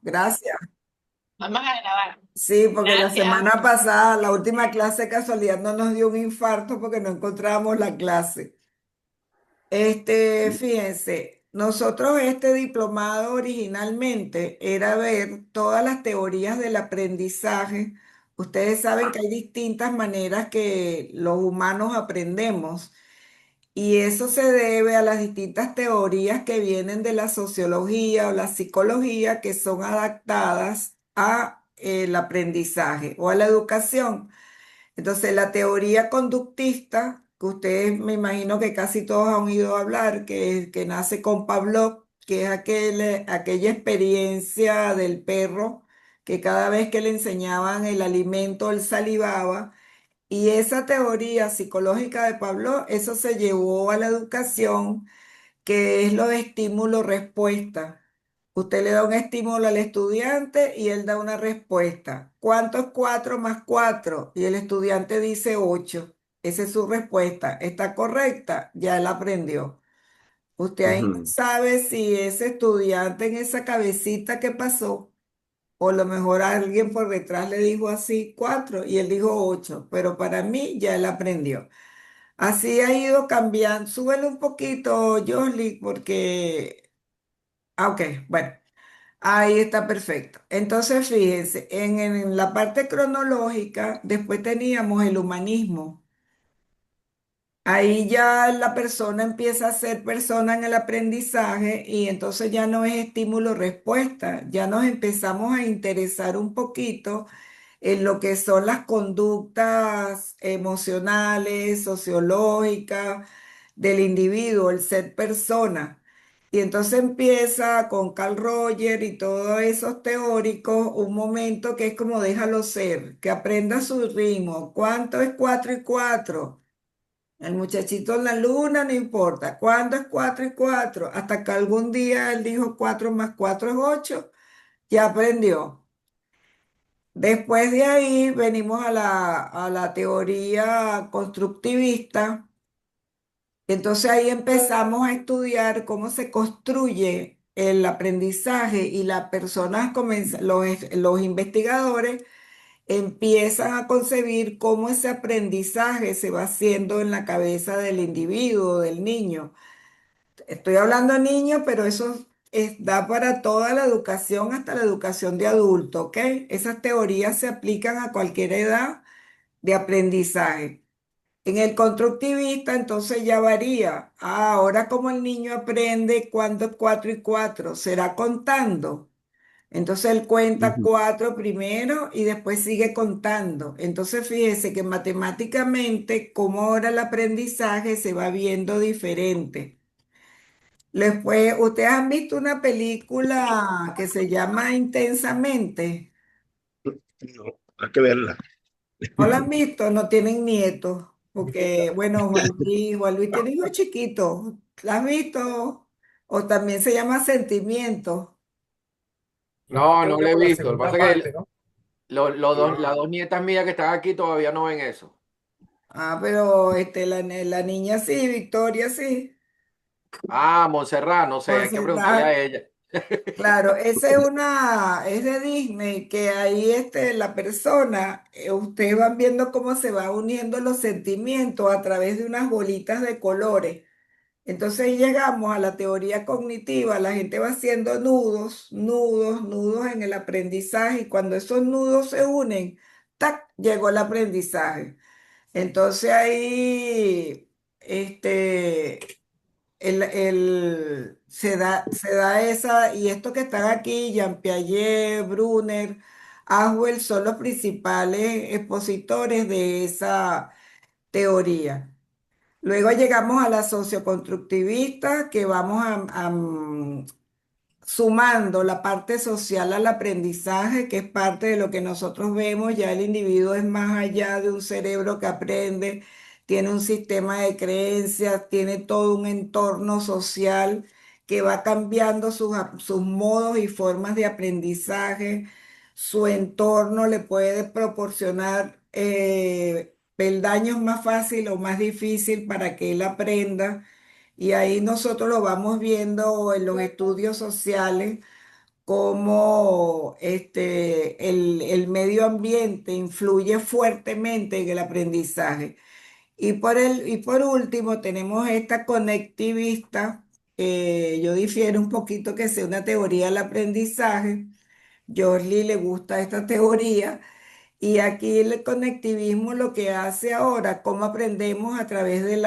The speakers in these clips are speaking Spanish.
Gracias. Vamos a grabar. Sí, porque la Gracias. semana pasada, la última clase de casualidad no nos dio un infarto porque no encontrábamos la clase. Fíjense, nosotros este diplomado originalmente era ver todas las teorías del aprendizaje. Ustedes saben que hay distintas maneras que los humanos aprendemos. Y eso se debe a las distintas teorías que vienen de la sociología o la psicología que son adaptadas a el aprendizaje o a la educación. Entonces, la teoría conductista, que ustedes me imagino que casi todos han oído hablar, que nace con Pavlov, que es aquella experiencia del perro que cada vez que le enseñaban el alimento, él salivaba. Y esa teoría psicológica de Pablo, eso se llevó a la educación, que es lo de estímulo-respuesta. Usted le da un estímulo al estudiante y él da una respuesta. ¿Cuánto es 4 más 4? Y el estudiante dice 8. Esa es su respuesta. ¿Está correcta? Ya él aprendió. Usted ahí no Ujú, sabe si ese estudiante en esa cabecita que pasó, o a lo mejor alguien por detrás le dijo así 4 y él dijo 8, pero para mí ya él aprendió. Así ha ido cambiando. Súbele un poquito, Josly, porque... ok, bueno, ahí está perfecto. Entonces, fíjense, en la parte cronológica, después teníamos el humanismo. Ahí ya la persona empieza a ser persona en el aprendizaje y entonces ya no es estímulo-respuesta, ya nos empezamos a interesar un poquito en lo que son las conductas emocionales, sociológicas del individuo, el ser persona. Y entonces empieza con Carl Roger y todos esos teóricos un momento que es como déjalo ser, que aprenda su ritmo. ¿Cuánto es 4 y 4? El muchachito en la luna, no importa. ¿Cuándo es 4 y 4? Hasta que algún día él dijo 4 más 4 es 8, ya aprendió. Después de ahí venimos a la teoría constructivista. Entonces ahí empezamos a estudiar cómo se construye el aprendizaje y las personas, los investigadores empiezan a concebir cómo ese aprendizaje se va haciendo en la cabeza del individuo, del niño. Estoy hablando de niños, pero eso da para toda la educación, hasta la educación de adulto, ¿ok? Esas teorías se aplican a cualquier edad de aprendizaje. En el constructivista, entonces ya varía. Ahora, como el niño aprende cuándo es 4 y 4, será contando. Entonces él cuenta ujú. 4 primero y después sigue contando. Entonces fíjese que matemáticamente, como ahora el aprendizaje se va viendo diferente. Después, ¿ustedes han visto una película que se llama Intensamente? No, hay que verla. ¿No la han visto? No tienen nietos. Porque, bueno, Juan Luis tiene hijos chiquitos. ¿La has visto? O también se llama Sentimiento. No, Creo no que lo he por la visto. Lo que segunda pasa es parte, que ¿no? las dos nietas mías que están aquí todavía no ven eso. Ah, pero la niña sí, Victoria sí. Ah, Montserrat, no sé, hay que preguntarle a Porcentaje. ella. Claro, es de Disney, que ahí la persona, ustedes van viendo cómo se va uniendo los sentimientos a través de unas bolitas de colores. Entonces llegamos a la teoría cognitiva, la gente va haciendo nudos, nudos, nudos en el aprendizaje y cuando esos nudos se unen, ¡tac!, llegó el aprendizaje. Entonces ahí, se da esa, y esto que están aquí, Jean Piaget, Brunner, Aswell, son los principales expositores de esa teoría. Luego llegamos a la socioconstructivista, que vamos sumando la parte social al aprendizaje, que es parte de lo que nosotros vemos. Ya el individuo es más allá de un cerebro que aprende, tiene un sistema de creencias, tiene todo un entorno social que va cambiando sus modos y formas de aprendizaje. Su entorno le puede proporcionar peldaños más fácil o más difícil para que él aprenda. Y ahí nosotros lo vamos viendo en los estudios sociales, cómo el medio ambiente influye fuertemente en el aprendizaje. Y por último, tenemos esta conectivista, yo difiero un poquito que sea una teoría del aprendizaje. Jorli le gusta esta teoría. Y aquí el conectivismo lo que hace ahora, cómo aprendemos a través de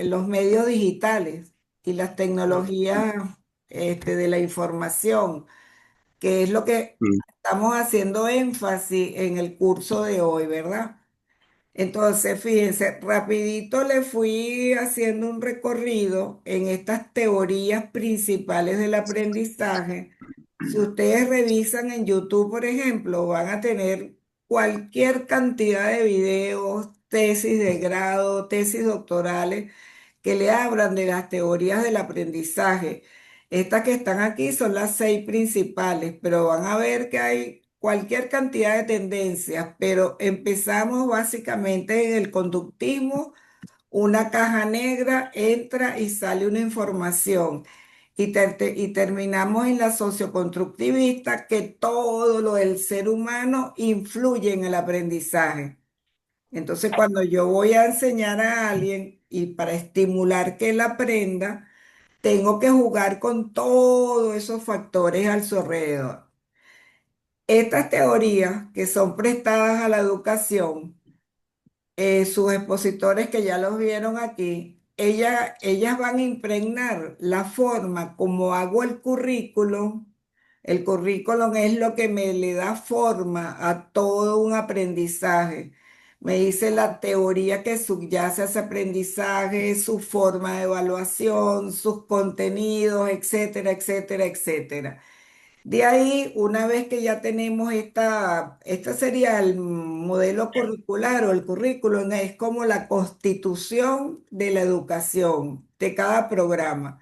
los medios digitales y las tecnologías de la información, que es lo que Mm. estamos haciendo énfasis en el curso de hoy, ¿verdad? Entonces, fíjense, rapidito le fui haciendo un recorrido en estas teorías principales del aprendizaje. Si ustedes revisan en YouTube, por ejemplo, van a tener cualquier cantidad de videos, tesis de grado, tesis doctorales que le hablan de las teorías del aprendizaje. Estas que están aquí son las 6 principales, pero van a ver que hay cualquier cantidad de tendencias, pero empezamos básicamente en el conductismo, una caja negra, entra y sale una información. Y terminamos en la socioconstructivista, que todo lo del ser humano influye en el aprendizaje. Entonces, cuando yo voy a enseñar a alguien y para estimular que él aprenda, tengo que jugar con todos esos factores al su alrededor. Estas teorías que son prestadas a la educación, sus expositores que ya los vieron aquí, ellas van a impregnar la forma como hago el currículum. El currículum es lo que me le da forma a todo un aprendizaje. Me dice la teoría que subyace a ese aprendizaje, su forma de evaluación, sus contenidos, etcétera, etcétera, etcétera. De ahí, una vez que ya tenemos esta sería el modelo curricular o el currículum, es como la constitución de la educación de cada programa.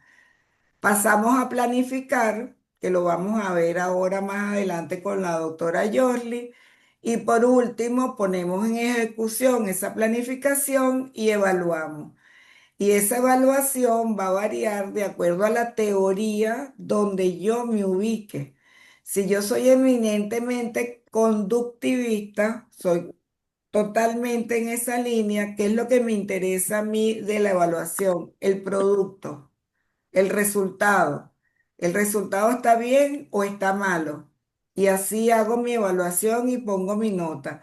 Pasamos a planificar, que lo vamos a ver ahora más adelante con la doctora Yorli. Y por último, ponemos en ejecución esa planificación y evaluamos. Y esa evaluación va a variar de acuerdo a la teoría donde yo me ubique. Si yo soy eminentemente conductivista, soy totalmente en esa línea, ¿qué es lo que me interesa a mí de la evaluación? El producto, el resultado. ¿El resultado está bien o está malo? Y así hago mi evaluación y pongo mi nota.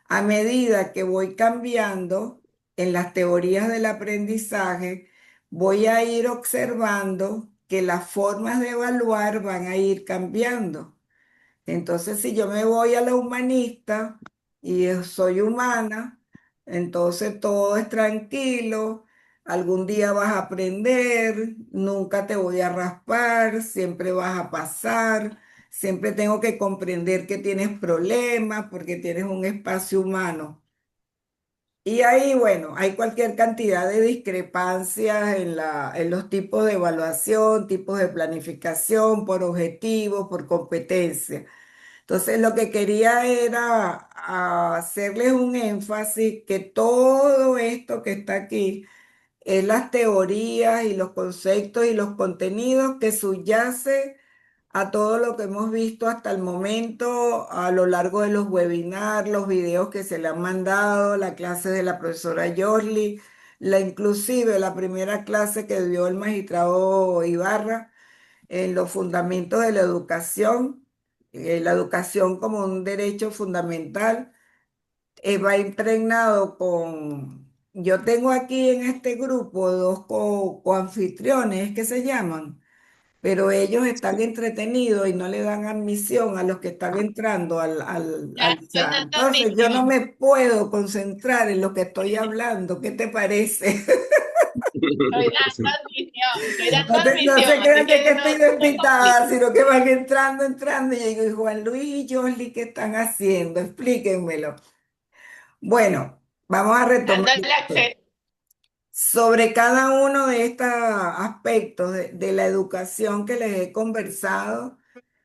A medida que voy cambiando en las teorías del aprendizaje, voy a ir observando que las formas de evaluar van a ir cambiando. Entonces, si yo me voy a la humanista y soy humana, entonces todo es tranquilo, algún día vas a aprender, nunca te voy a raspar, siempre vas a pasar, siempre tengo que comprender que tienes problemas porque tienes un espacio humano. Y ahí, bueno, hay cualquier cantidad de discrepancias en los tipos de evaluación, tipos de planificación, por objetivos, por competencia. Entonces, lo que quería era hacerles un énfasis que todo esto que está aquí es las teorías y los conceptos y los contenidos que subyace a todo lo que hemos visto hasta el momento a lo largo de los webinars, los videos que se le han mandado, la clase de la profesora Yorli, inclusive la primera clase que dio el magistrado Ibarra en los fundamentos de la educación como un derecho fundamental, va impregnado con... Yo tengo aquí en este grupo dos coanfitriones que se llaman, pero ellos están entretenidos y no le dan admisión a los que están entrando Ya al estoy chat. dando Entonces yo no admisión. me puedo concentrar en lo que estoy hablando. ¿Qué te parece? Estoy dando admisión. Estoy dando No admisión. se Así crean que que no estoy de te invitada, compliques. sino que van entrando, entrando. Y yo digo, "Y Juan Luis y Josly, ¿qué están haciendo? Explíquenmelo". Bueno, vamos a retomar Dándole esto. acceso. Sobre cada uno de estos aspectos de la educación que les he conversado,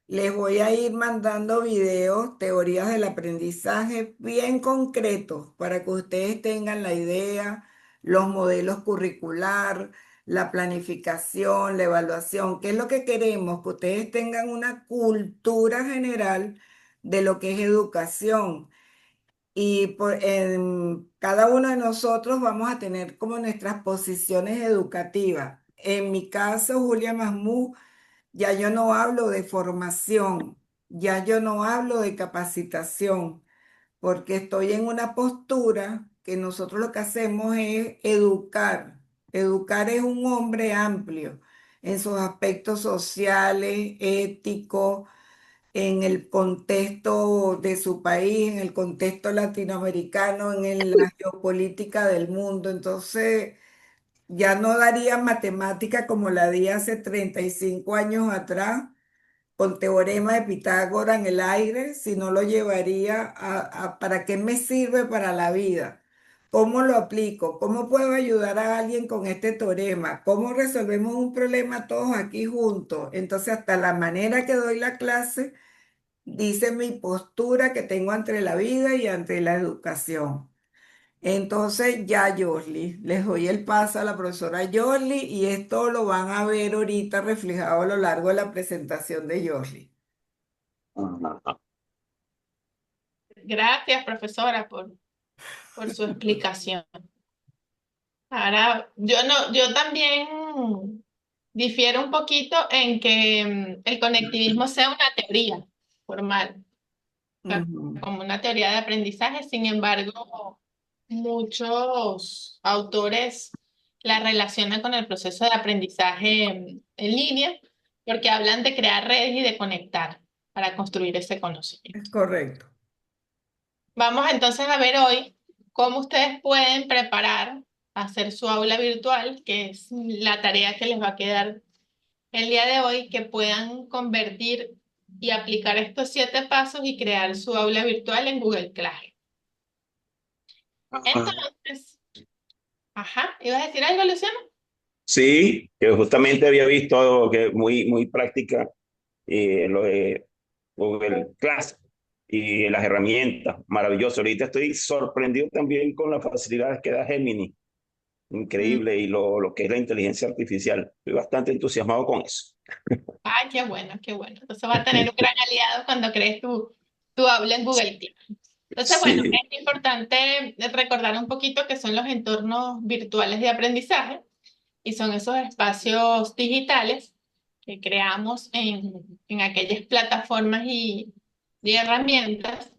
les voy a ir mandando videos, teorías del aprendizaje bien concretos para que ustedes tengan la idea, los modelos curricular, la planificación, la evaluación. ¿Qué es lo que queremos? Que ustedes tengan una cultura general de lo que es educación. Y en cada uno de nosotros vamos a tener como nuestras posiciones educativas. En mi caso, Julia Masmú, ya yo no hablo de formación, ya yo no hablo de capacitación, porque estoy en una postura que nosotros lo que hacemos es educar. Educar es un hombre amplio en sus aspectos sociales, éticos, en el contexto de su país, en el contexto latinoamericano, la geopolítica del mundo. Entonces, ya no daría matemática como la di hace 35 años atrás, con teorema de Pitágoras en el aire, sino lo llevaría ¿para qué me sirve para la vida? ¿Cómo lo aplico? ¿Cómo puedo ayudar a alguien con este teorema? ¿Cómo resolvemos un problema todos aquí juntos? Entonces, hasta la manera que doy la clase dice mi postura que tengo ante la vida y ante la educación. Entonces ya Yosli, les doy el paso a la profesora Yosli y esto lo van a ver ahorita reflejado a lo largo de la presentación de Yosli. Ajá. Gracias, profesora, por su explicación. Ahora, yo también difiero un poquito en que el conectivismo sea una teoría formal, Ujú. como una teoría de aprendizaje. Sin embargo, muchos autores la relacionan con el proceso de aprendizaje en línea, porque hablan de crear redes y de conectar para construir ese conocimiento. Es correcto. Vamos entonces a ver hoy cómo ustedes pueden preparar hacer su aula virtual, que es la tarea que les va a quedar el día de hoy, que puedan convertir y aplicar estos 7 pasos y crear su aula virtual en Google Classroom. Entonces, ajá, ¿ibas a decir algo, Luciano? Sí, que justamente había visto que muy práctica lo de Google Class y las herramientas. Maravilloso. Ahorita estoy sorprendido también con las facilidades que da Gemini. Mm. Increíble. Y lo que es la inteligencia artificial. Estoy bastante entusiasmado con eso. Ay, qué bueno, qué bueno. Entonces va a tener un gran aliado cuando crees tu aula en Google Classroom. Entonces, bueno, Sí. es importante recordar un poquito qué son los entornos virtuales de aprendizaje. Y son esos espacios digitales que creamos en aquellas plataformas y herramientas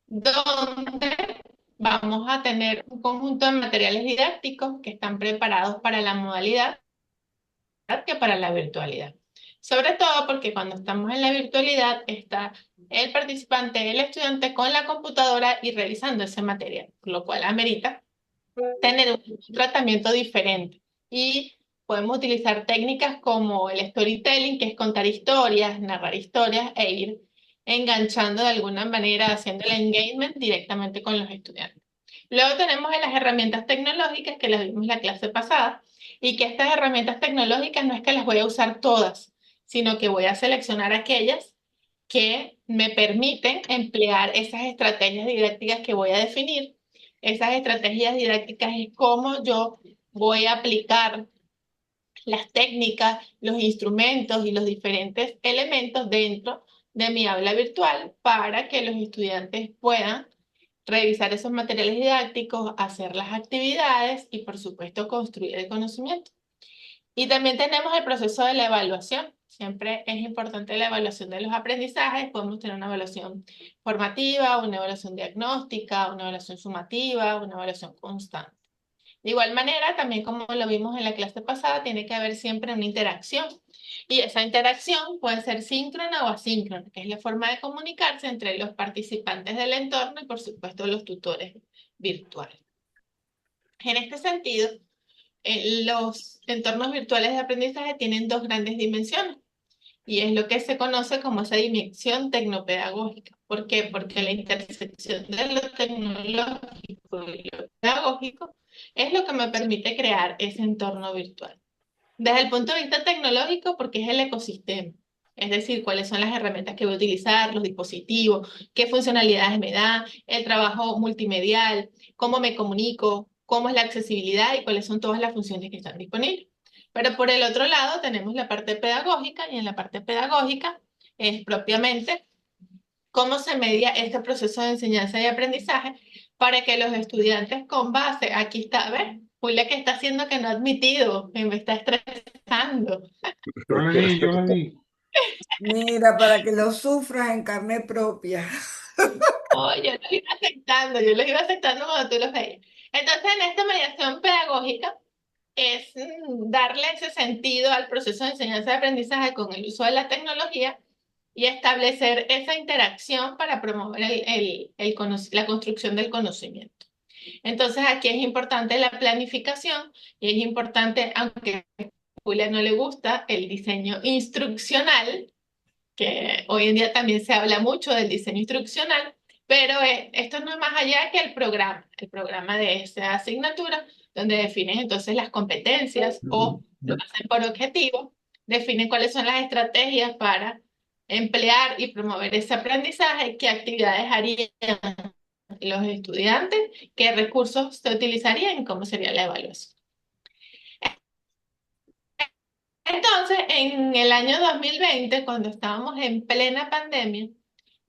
donde vamos a tener un conjunto de materiales didácticos que están preparados para la modalidad que para la virtualidad. Sobre todo porque cuando estamos en la virtualidad está el participante, el estudiante con la computadora y revisando ese material, lo cual amerita tener un tratamiento diferente. Y podemos utilizar técnicas como el storytelling, que es contar historias, narrar historias e ir enganchando de alguna manera, haciendo el engagement directamente con los estudiantes. Luego tenemos las herramientas tecnológicas que las vimos la clase pasada y que estas herramientas tecnológicas no es que las voy a usar todas, sino que voy a seleccionar aquellas que me permiten emplear esas estrategias didácticas que voy a definir. Esas estrategias didácticas es cómo yo voy a aplicar las técnicas, los instrumentos y los diferentes elementos dentro de mi aula virtual para que los estudiantes puedan revisar esos materiales didácticos, hacer las actividades y, por supuesto, construir el conocimiento. Y también tenemos el proceso de la evaluación. Siempre es importante la evaluación de los aprendizajes. Podemos tener una evaluación formativa, una evaluación diagnóstica, una evaluación sumativa, una evaluación constante. De igual manera, también como lo vimos en la clase pasada, tiene que haber siempre una interacción. Y esa interacción puede ser síncrona o asíncrona, que es la forma de comunicarse entre los participantes del entorno y, por supuesto, los tutores virtuales. En este sentido, los entornos virtuales de aprendizaje tienen dos grandes dimensiones y es lo que se conoce como esa dimensión tecnopedagógica. ¿Por qué? Porque la intersección de lo tecnológico y lo pedagógico es lo que me permite crear ese entorno virtual. Desde el punto de vista tecnológico, porque es el ecosistema. Es decir, cuáles son las herramientas que voy a utilizar, los dispositivos, qué funcionalidades me da, el trabajo multimedial, cómo me comunico, cómo es la accesibilidad y cuáles son todas las funciones que están disponibles. Pero por el otro lado tenemos la parte pedagógica y en la parte pedagógica es propiamente cómo se media este proceso de enseñanza y aprendizaje para que los estudiantes con base, aquí está, ¿ves? Julia, ¿qué está haciendo que no ha admitido? Me está estresando. Yo lo leí. Mira, para que lo sufras en carne propia. Oh, yo los iba aceptando cuando tú los veías. Entonces, en esta mediación pedagógica es darle ese sentido al proceso de enseñanza y aprendizaje con el uso de la tecnología y establecer esa interacción para promover la construcción del conocimiento. Entonces, aquí es importante la planificación y es importante, aunque a Julia no le gusta, el diseño instruccional, que hoy en día también se habla mucho del diseño instruccional, pero esto no es más allá que el programa de esa asignatura, donde definen entonces las competencias o lo hacen por objetivo, definen cuáles son las estrategias para emplear y promover ese aprendizaje, qué actividades harían los estudiantes, qué recursos se utilizarían y cómo sería la evaluación. Entonces, en el año 2020, cuando estábamos en plena pandemia,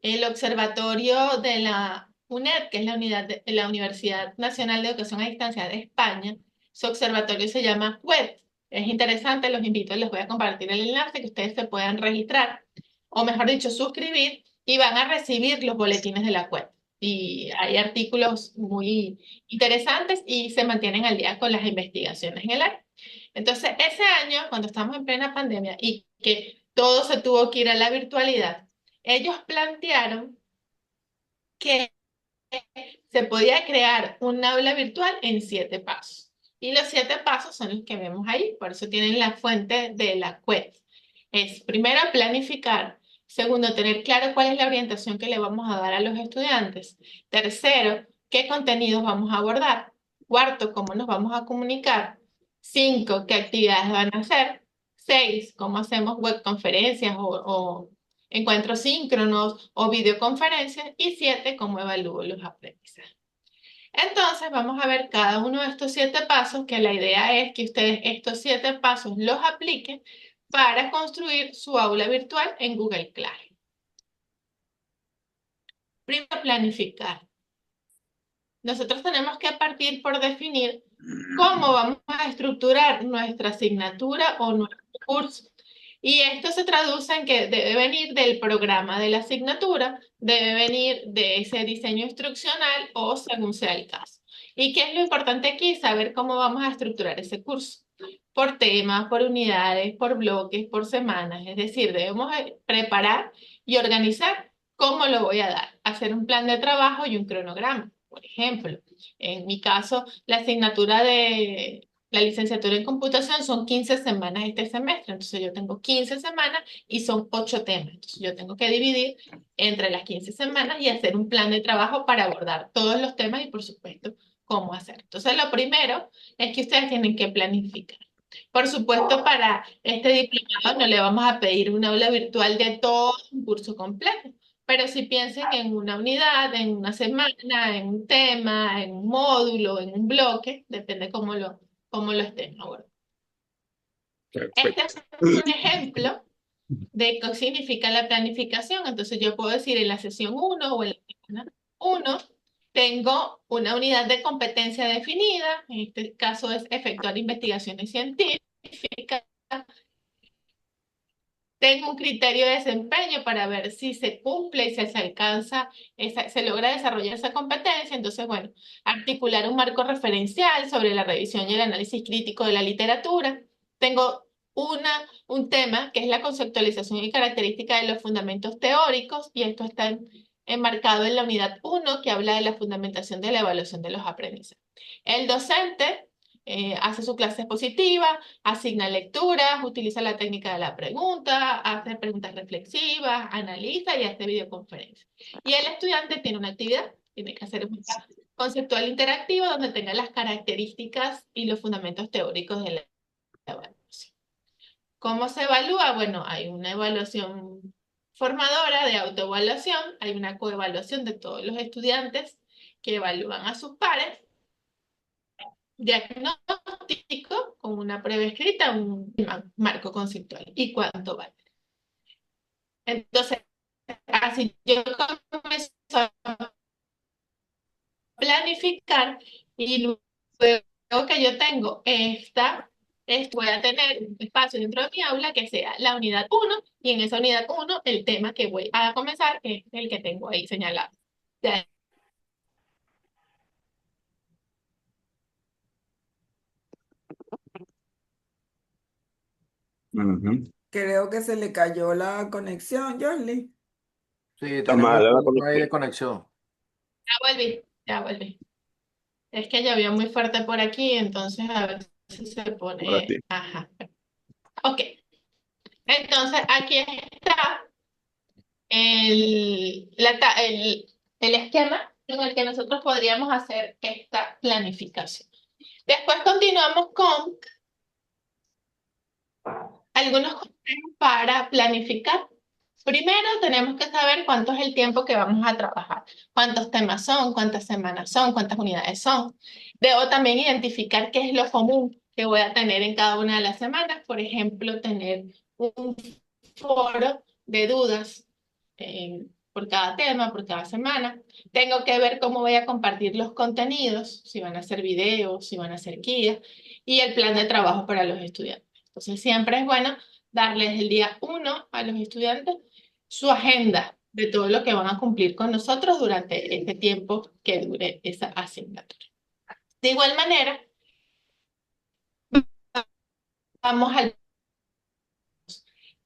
el observatorio de la UNED, que es la Universidad Nacional de Educación a Distancia de España, su observatorio se llama WED. Es interesante, los invito, les voy a compartir el enlace que ustedes se puedan registrar, o mejor dicho, suscribir, y van a recibir los boletines de la WED. Y hay artículos muy interesantes y se mantienen al día con las investigaciones en el área. Entonces, ese año, cuando estamos en plena pandemia y que todo se tuvo que ir a la virtualidad, ellos plantearon que se podía crear un aula virtual en 7 pasos. Y los 7 pasos son los que vemos ahí, por eso tienen la fuente de la web. Es primero planificar, segundo tener claro cuál es la orientación que le vamos a dar a los estudiantes, tercero qué contenidos vamos a abordar, cuarto cómo nos vamos a comunicar, cinco qué actividades van a hacer, seis cómo hacemos webconferencias o encuentros síncronos o videoconferencias y 7 cómo evalúo los aprendizajes. Entonces vamos a ver cada uno de estos 7 pasos, que la idea es que ustedes estos 7 pasos los apliquen para construir su aula virtual en Google Classroom. Primero, planificar. Nosotros tenemos que partir por definir cómo vamos a estructurar nuestra asignatura o nuestro curso. Y esto se traduce en que debe venir del programa de la asignatura, debe venir de ese diseño instruccional o según sea el caso. ¿Y qué es lo importante aquí? Saber cómo vamos a estructurar ese curso. Por temas, por unidades, por bloques, por semanas. Es decir, debemos preparar y organizar cómo lo voy a dar. Hacer un plan de trabajo y un cronograma. Por ejemplo, en mi caso, la asignatura de la licenciatura en computación son 15 semanas este semestre, entonces yo tengo 15 semanas y son 8 temas. Entonces yo tengo que dividir entre las 15 semanas y hacer un plan de trabajo para abordar todos los temas y por supuesto cómo hacer. Entonces lo primero es que ustedes tienen que planificar. Por supuesto, para este diplomado no le vamos a pedir una aula virtual de todo un curso completo, pero si piensen en una unidad, en una semana, en un tema, en un módulo, en un bloque, depende cómo lo estén abordando. Este es un ejemplo de qué significa la planificación. Entonces yo puedo decir en la sesión 1 o en la semana 1, tengo una unidad de competencia definida, en este caso es efectuar investigaciones científicas. Tengo un criterio de desempeño para ver si se cumple y si se alcanza, se logra desarrollar esa competencia. Entonces, bueno, articular un marco referencial sobre la revisión y el análisis crítico de la literatura. Tengo un tema que es la conceptualización y característica de los fundamentos teóricos, y esto está enmarcado en la unidad 1, que habla de la fundamentación de la evaluación de los aprendizajes. El docente hace su clase expositiva, asigna lecturas, utiliza la técnica de la pregunta, hace preguntas reflexivas, analiza y hace videoconferencias. Y el estudiante tiene una actividad, tiene que hacer un conceptual interactivo donde tenga las características y los fundamentos teóricos de la evaluación. ¿Cómo se evalúa? Bueno, hay una evaluación formadora de autoevaluación, hay una coevaluación de todos los estudiantes que evalúan a sus pares. diagnóstico con una prueba escrita, un marco conceptual y cuánto vale. Entonces, así yo comienzo a planificar y luego que yo tengo voy a tener un espacio dentro de mi aula que sea la unidad uno y en esa unidad uno el tema que voy a comenzar es el que tengo ahí señalado. Ya. Ujú. Creo que se le cayó la conexión, Jordi. Sí, Está tenemos mal, el la punto ahí de conexión conexión. Ya volví, ya volví. Es que llovió muy fuerte por aquí, entonces a veces se para ti. pone, ajá. Ok, entonces aquí está el esquema en el que nosotros podríamos hacer esta planificación. Después continuamos con algunos consejos para planificar. Primero tenemos que saber cuánto es el tiempo que vamos a trabajar, cuántos temas son, cuántas semanas son, cuántas unidades son. Debo también identificar qué es lo común que voy a tener en cada una de las semanas. Por ejemplo, tener un foro de dudas por cada tema, por cada semana. Tengo que ver cómo voy a compartir los contenidos, si van a ser videos, si van a ser guías, y el plan de trabajo para los estudiantes. Entonces, siempre es bueno darles el día uno a los estudiantes su agenda de todo lo que van a cumplir con nosotros durante este tiempo que dure esa asignatura. De igual manera, vamos al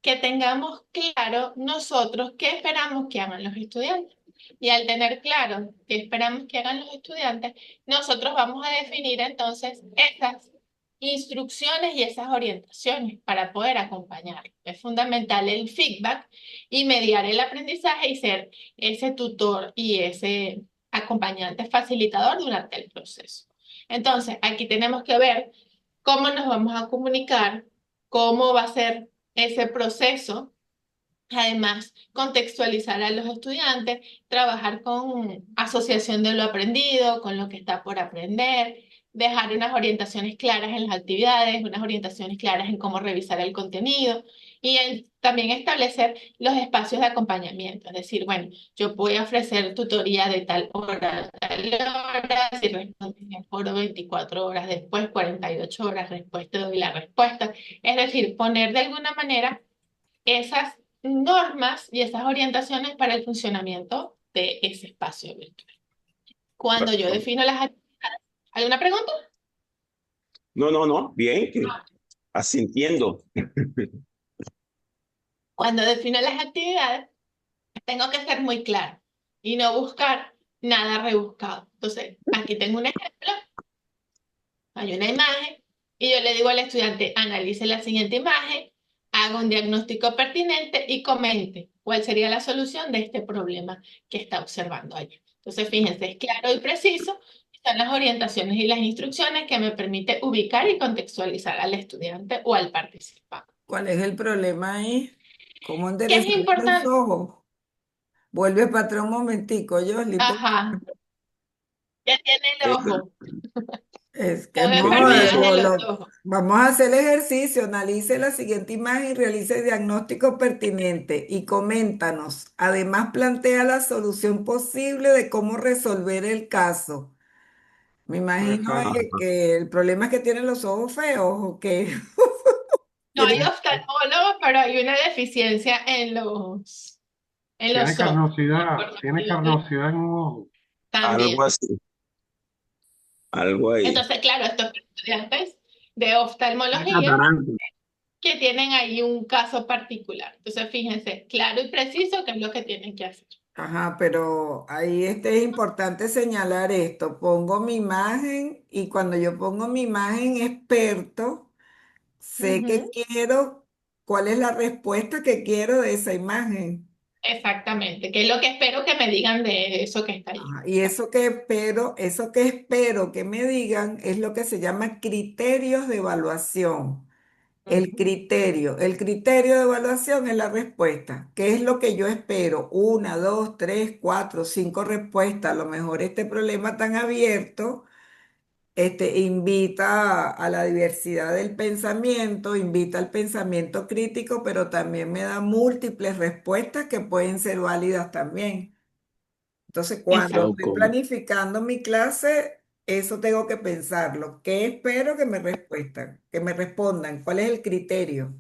que tengamos claro nosotros qué esperamos que hagan los estudiantes. Y al tener claro qué esperamos que hagan los estudiantes, nosotros vamos a definir entonces esas instrucciones y esas orientaciones para poder acompañar. Es fundamental el feedback y mediar el aprendizaje y ser ese tutor y ese acompañante facilitador durante el proceso. Entonces, aquí tenemos que ver cómo nos vamos a comunicar, cómo va a ser ese proceso. Además, contextualizar a los estudiantes, trabajar con asociación de lo aprendido, con lo que está por aprender, dejar unas orientaciones claras en las actividades, unas orientaciones claras en cómo revisar el contenido y también establecer los espacios de acompañamiento. Es decir, bueno, yo voy a ofrecer tutoría de tal hora a tal hora, si respondes en el foro 24 horas después, 48 horas después te doy la respuesta. Es decir, poner de alguna manera esas normas y esas orientaciones para el funcionamiento de ese espacio virtual. Cuando yo defino las actividades, ¿alguna pregunta? No, no, no, bien, que asintiendo. Cuando defino las actividades, tengo que ser muy claro y no buscar nada rebuscado. Entonces, aquí tengo un ejemplo, hay una imagen y yo le digo al estudiante, analice la siguiente imagen, haga un diagnóstico pertinente y comente cuál sería la solución de este problema que está observando allí. Entonces, fíjense, es claro y preciso, están las orientaciones y las instrucciones que me permite ubicar y contextualizar al estudiante o al participante. ¿Cuál es el problema ahí? ¿Cómo ¿Qué es enderezar los importante? ojos? Vuelve para atrás un momentico, Jordi. Ajá, ya tiene el Eh, ojo, Es que las no, enfermedades permiso. de los ojos. vamos a hacer el ejercicio. Analice la siguiente imagen y realice el diagnóstico pertinente y coméntanos. Además, plantea la solución posible de cómo resolver el caso. Me imagino Exacto. que el problema es que tiene los ojos feos o que No hay tiene- oftalmólogo, pero hay una deficiencia en los ojos. Tiene Información carnosidad en un ojo. Algo también. así, algo ahí. Entonces, claro, estos estudiantes de Tiene oftalmología catarata. que tienen ahí un caso particular. Entonces, fíjense, claro y preciso qué es lo que tienen que hacer. Ajá, pero ahí es importante señalar esto. Pongo mi imagen y cuando yo pongo mi imagen experto, sé que Ujú, quiero, cuál es la respuesta que quiero de esa imagen. exactamente, que es lo que espero que me digan de eso que está allí. Ajá, y eso que espero que me digan es lo que se llama criterios de evaluación. Ujú, El criterio de evaluación es la respuesta. ¿Qué es lo que yo espero? Una, dos, tres, cuatro, cinco respuestas. A lo mejor este problema tan abierto invita a la diversidad del pensamiento, invita al pensamiento crítico, pero también me da múltiples respuestas que pueden ser válidas también. Entonces, cuando Exacto, estoy Loco. planificando mi clase, eso tengo que pensarlo. ¿Qué espero que me respondan? ¿Cuál es el criterio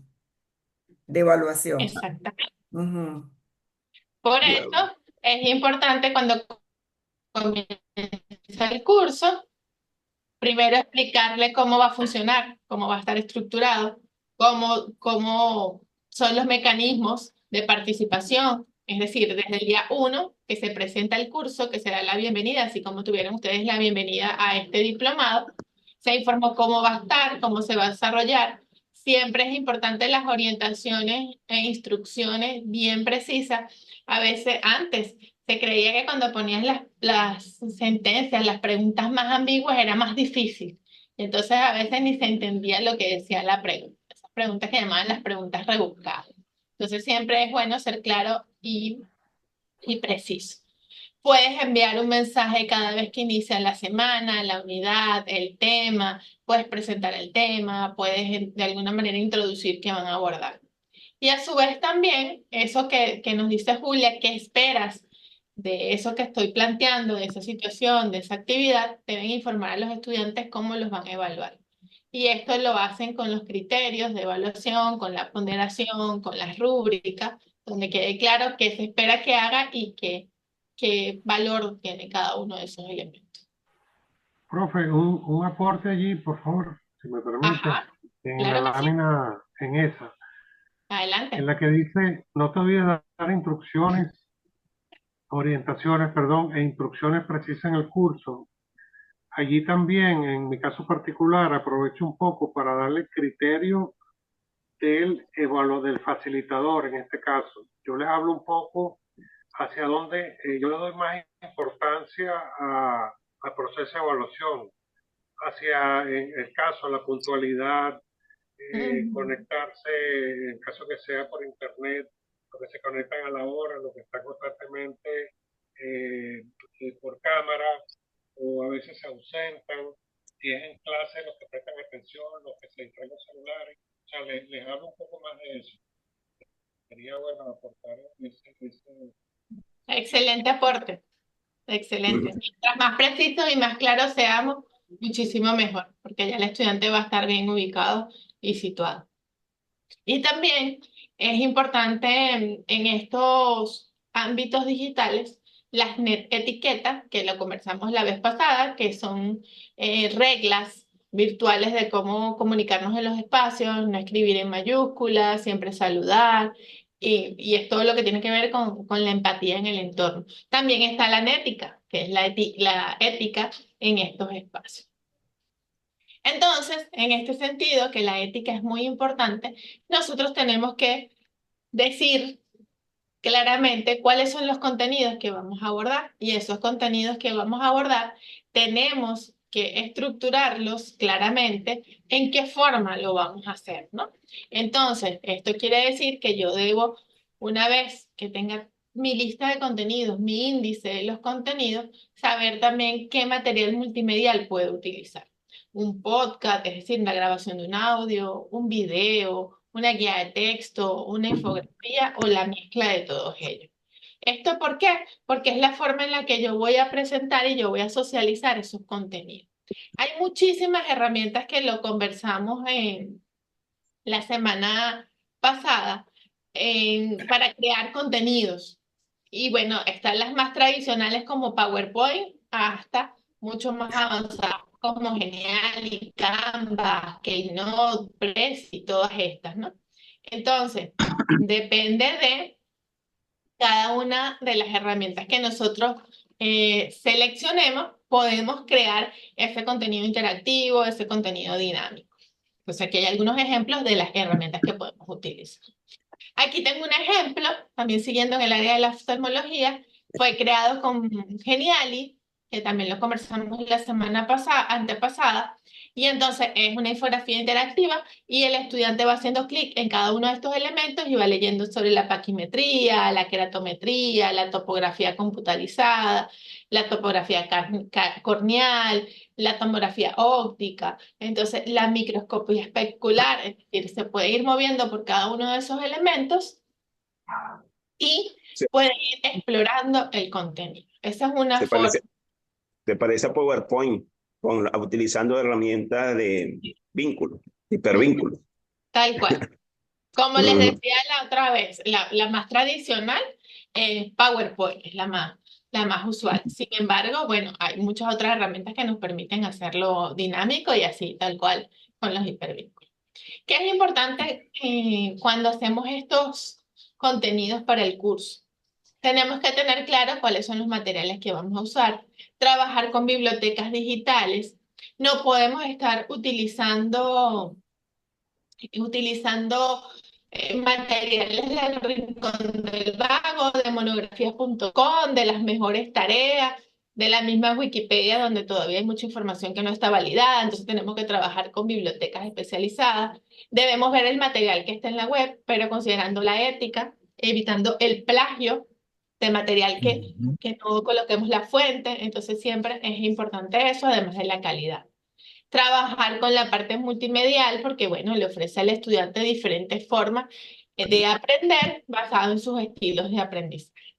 de evaluación? exactamente. Ujú. Por Diablo. eso es importante cuando comienza el curso, primero explicarle cómo va a funcionar, cómo va a estar estructurado, cómo son los mecanismos de participación. Es decir, desde el día uno que se presenta el curso, que se da la bienvenida, así como tuvieron ustedes la bienvenida a este diplomado, se informó cómo va a estar, cómo se va a desarrollar. Siempre es importante las orientaciones e instrucciones bien precisas. A veces antes se creía que cuando ponías las sentencias, las preguntas más ambiguas era más difícil. Entonces a veces ni se entendía lo que decía la pregunta. Esas preguntas que llamaban las preguntas rebuscadas. Entonces siempre es bueno ser claro y preciso. Puedes enviar un mensaje cada vez que inicia la semana, la unidad, el tema, puedes presentar el tema, puedes de alguna manera introducir qué van a abordar. Y a su vez también, eso que nos dice Julia, ¿qué esperas de eso que estoy planteando, de esa situación, de esa actividad? Deben informar a los estudiantes cómo los van a evaluar. Y esto lo hacen con los criterios de evaluación, con la ponderación, con las rúbricas, donde quede claro qué se espera que haga y qué valor tiene cada uno de esos elementos. Profe, un aporte allí, por favor, si me permite, Ajá, en la claro que sí. lámina, en esa, en Adelante. la que dice, no te olvides de dar orientaciones, perdón, e instrucciones precisas en el curso. Allí también, en mi caso particular, aprovecho un poco para darle criterio del facilitador en este caso. Yo les hablo un poco hacia dónde yo le doy más importancia al proceso de evaluación, hacia, en el caso, la puntualidad, Mm, conectarse, en caso que sea por internet, los que se conectan a la hora, los que están constantemente eh, por cámara, o a veces se ausentan, si es en clase, los que prestan atención, los que se distraen los celulares, o sea, les hablo un poco más de eso. Sería bueno aportar ese. excelente aporte. Excelente. Mientras más precisos y más claros seamos, muchísimo mejor, porque ya el estudiante va a estar bien ubicado y situado. Y también es importante en estos ámbitos digitales las net etiquetas, que lo conversamos la vez pasada, que son reglas virtuales de cómo comunicarnos en los espacios, no escribir en mayúsculas, siempre saludar, y es todo lo que tiene que ver con la empatía en el entorno. También está la nética, que es la ética en estos espacios. Entonces, en este sentido, que la ética es muy importante, nosotros tenemos que decir claramente cuáles son los contenidos que vamos a abordar y esos contenidos que vamos a abordar tenemos que estructurarlos claramente en qué forma lo vamos a hacer, ¿no? Entonces, esto quiere decir que yo debo, una vez que tenga mi lista de contenidos, mi índice de los contenidos, saber también qué material multimedial puedo utilizar. Un podcast, es decir, la grabación de un audio, un video, una guía de texto, una infografía o la mezcla de todos ellos. ¿Esto por qué? Porque es la forma en la que yo voy a presentar y yo voy a socializar esos contenidos. Hay muchísimas herramientas que lo conversamos en la semana pasada para crear contenidos. Y bueno, están las más tradicionales como PowerPoint hasta mucho más avanzadas como Genial, Canva, Keynote, Prezi y todas estas, ¿no? Entonces, depende de cada una de las herramientas que nosotros seleccionemos, podemos crear ese contenido interactivo, ese contenido dinámico. Pues aquí hay algunos ejemplos de las herramientas que podemos utilizar. Aquí tengo un ejemplo, también siguiendo en el área de la oftalmología, fue creado con Geniali, que también lo conversamos la semana pasada, antepasada, Y entonces es una infografía interactiva y el estudiante va haciendo clic en cada uno de estos elementos y va leyendo sobre la paquimetría, la queratometría, la topografía computarizada, la topografía corneal, la tomografía óptica. Entonces, la microscopía especular, es decir, se puede ir moviendo por cada uno de esos elementos y Se, puede ir explorando el contenido. Esa es una se forma. parece, se parece a PowerPoint utilizando herramientas de vínculo, Ujú, hipervínculo. tal cual. Como les Ujú. decía la otra vez, la más tradicional es PowerPoint, es la más usual. Sin embargo, bueno, hay muchas otras herramientas que nos permiten hacerlo dinámico y así, tal cual, con los hipervínculos. ¿Qué es importante cuando hacemos estos contenidos para el curso? Tenemos que tener claro cuáles son los materiales que vamos a usar, trabajar con bibliotecas digitales. No podemos estar utilizando materiales del Rincón del Vago, de monografías.com, de las mejores tareas, de la misma Wikipedia, donde todavía hay mucha información que no está validada, entonces tenemos que trabajar con bibliotecas especializadas. Debemos ver el material que está en la web, pero considerando la ética, evitando el plagio de material que no coloquemos la fuente, entonces siempre es importante eso, además de la calidad. Trabajar con la parte multimedial porque, bueno, le ofrece al estudiante diferentes formas de aprender basado en sus estilos de aprendizaje.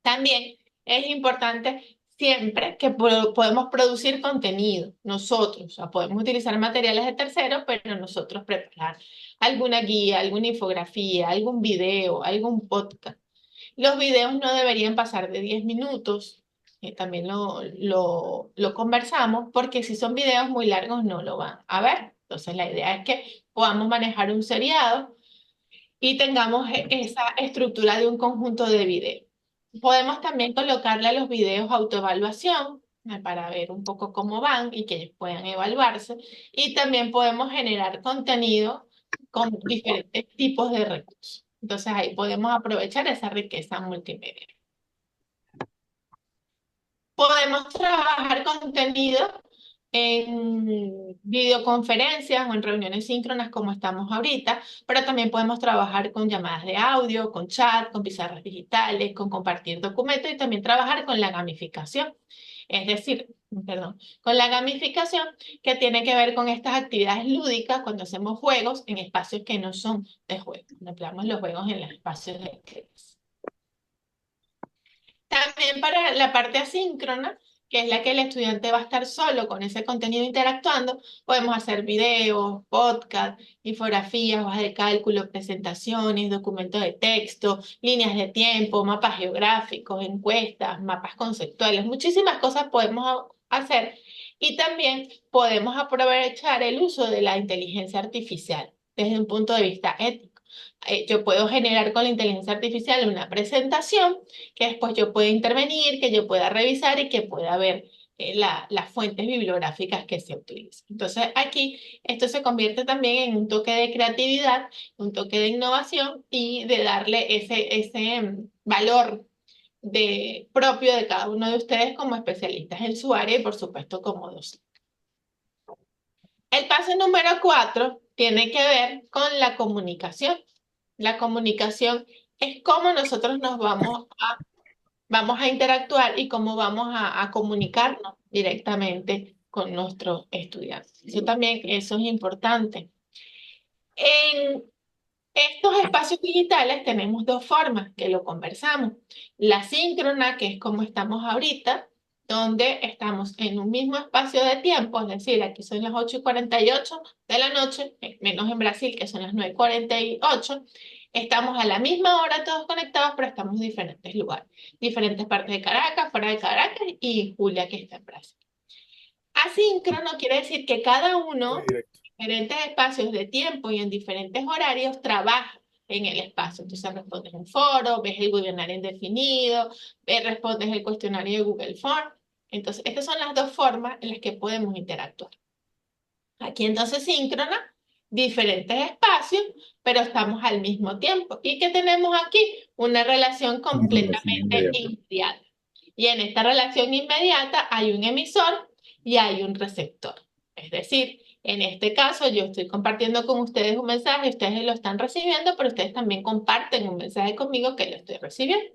También es importante siempre que podemos producir contenido nosotros, o sea, podemos utilizar materiales de terceros, pero nosotros preparar alguna guía, alguna infografía, algún video, algún podcast. Los videos no deberían pasar de 10 minutos, también lo conversamos, porque si son videos muy largos no lo van a ver. Entonces la idea es que podamos manejar un seriado y tengamos esa estructura de un conjunto de videos. Podemos también colocarle a los videos autoevaluación para ver un poco cómo van y que ellos puedan evaluarse. Y también podemos generar contenido con diferentes tipos de recursos. Entonces ahí podemos aprovechar esa riqueza multimedia. Podemos trabajar contenido en videoconferencias o en reuniones síncronas como estamos ahorita, pero también podemos trabajar con llamadas de audio, con chat, con pizarras digitales, con compartir documentos y también trabajar con la gamificación. Es decir, perdón, con la gamificación que tiene que ver con estas actividades lúdicas cuando hacemos juegos en espacios que no son de juego. Empleamos los juegos en los espacios de clase. También para la parte asíncrona, que es la que el estudiante va a estar solo con ese contenido interactuando, podemos hacer videos, podcast, infografías, hojas de cálculo, presentaciones, documentos de texto, líneas de tiempo, mapas geográficos, encuestas, mapas conceptuales, muchísimas cosas podemos hacer y también podemos aprovechar el uso de la inteligencia artificial desde un punto de vista ético. Yo puedo generar con la inteligencia artificial una presentación que después yo pueda intervenir, que yo pueda revisar y que pueda ver las fuentes bibliográficas que se utilizan. Entonces aquí esto se convierte también en un toque de creatividad, un toque de innovación y de darle ese valor propio de cada uno de ustedes como especialistas en su área y por supuesto como docentes. El paso número 4 tiene que ver con la comunicación. La comunicación es cómo nosotros vamos a interactuar y cómo vamos a comunicarnos directamente con nuestros estudiantes. Eso es importante. En estos espacios digitales tenemos dos formas que lo conversamos. La síncrona, que es como estamos ahorita, donde estamos en un mismo espacio de tiempo, es decir, aquí son las 8:48 de la noche, menos en Brasil, que son las 9:48. Estamos a la misma hora todos conectados, pero estamos en diferentes lugares, diferentes partes de Caracas, fuera de Caracas y Julia que está en Brasil. Asíncrono quiere decir que cada uno, en diferentes espacios de tiempo y en diferentes horarios, trabaja en el espacio. Entonces respondes un foro, ves el webinar indefinido, respondes el cuestionario de Google Form. Entonces, estas son las dos formas en las que podemos interactuar. Aquí entonces síncrona, diferentes espacios, pero estamos al mismo tiempo. ¿Y qué tenemos aquí? Una relación completamente inmediata. Y en esta relación inmediata hay un emisor y hay un receptor. Es decir, en este caso yo estoy compartiendo con ustedes un mensaje, ustedes lo están recibiendo, pero ustedes también comparten un mensaje conmigo que lo estoy recibiendo.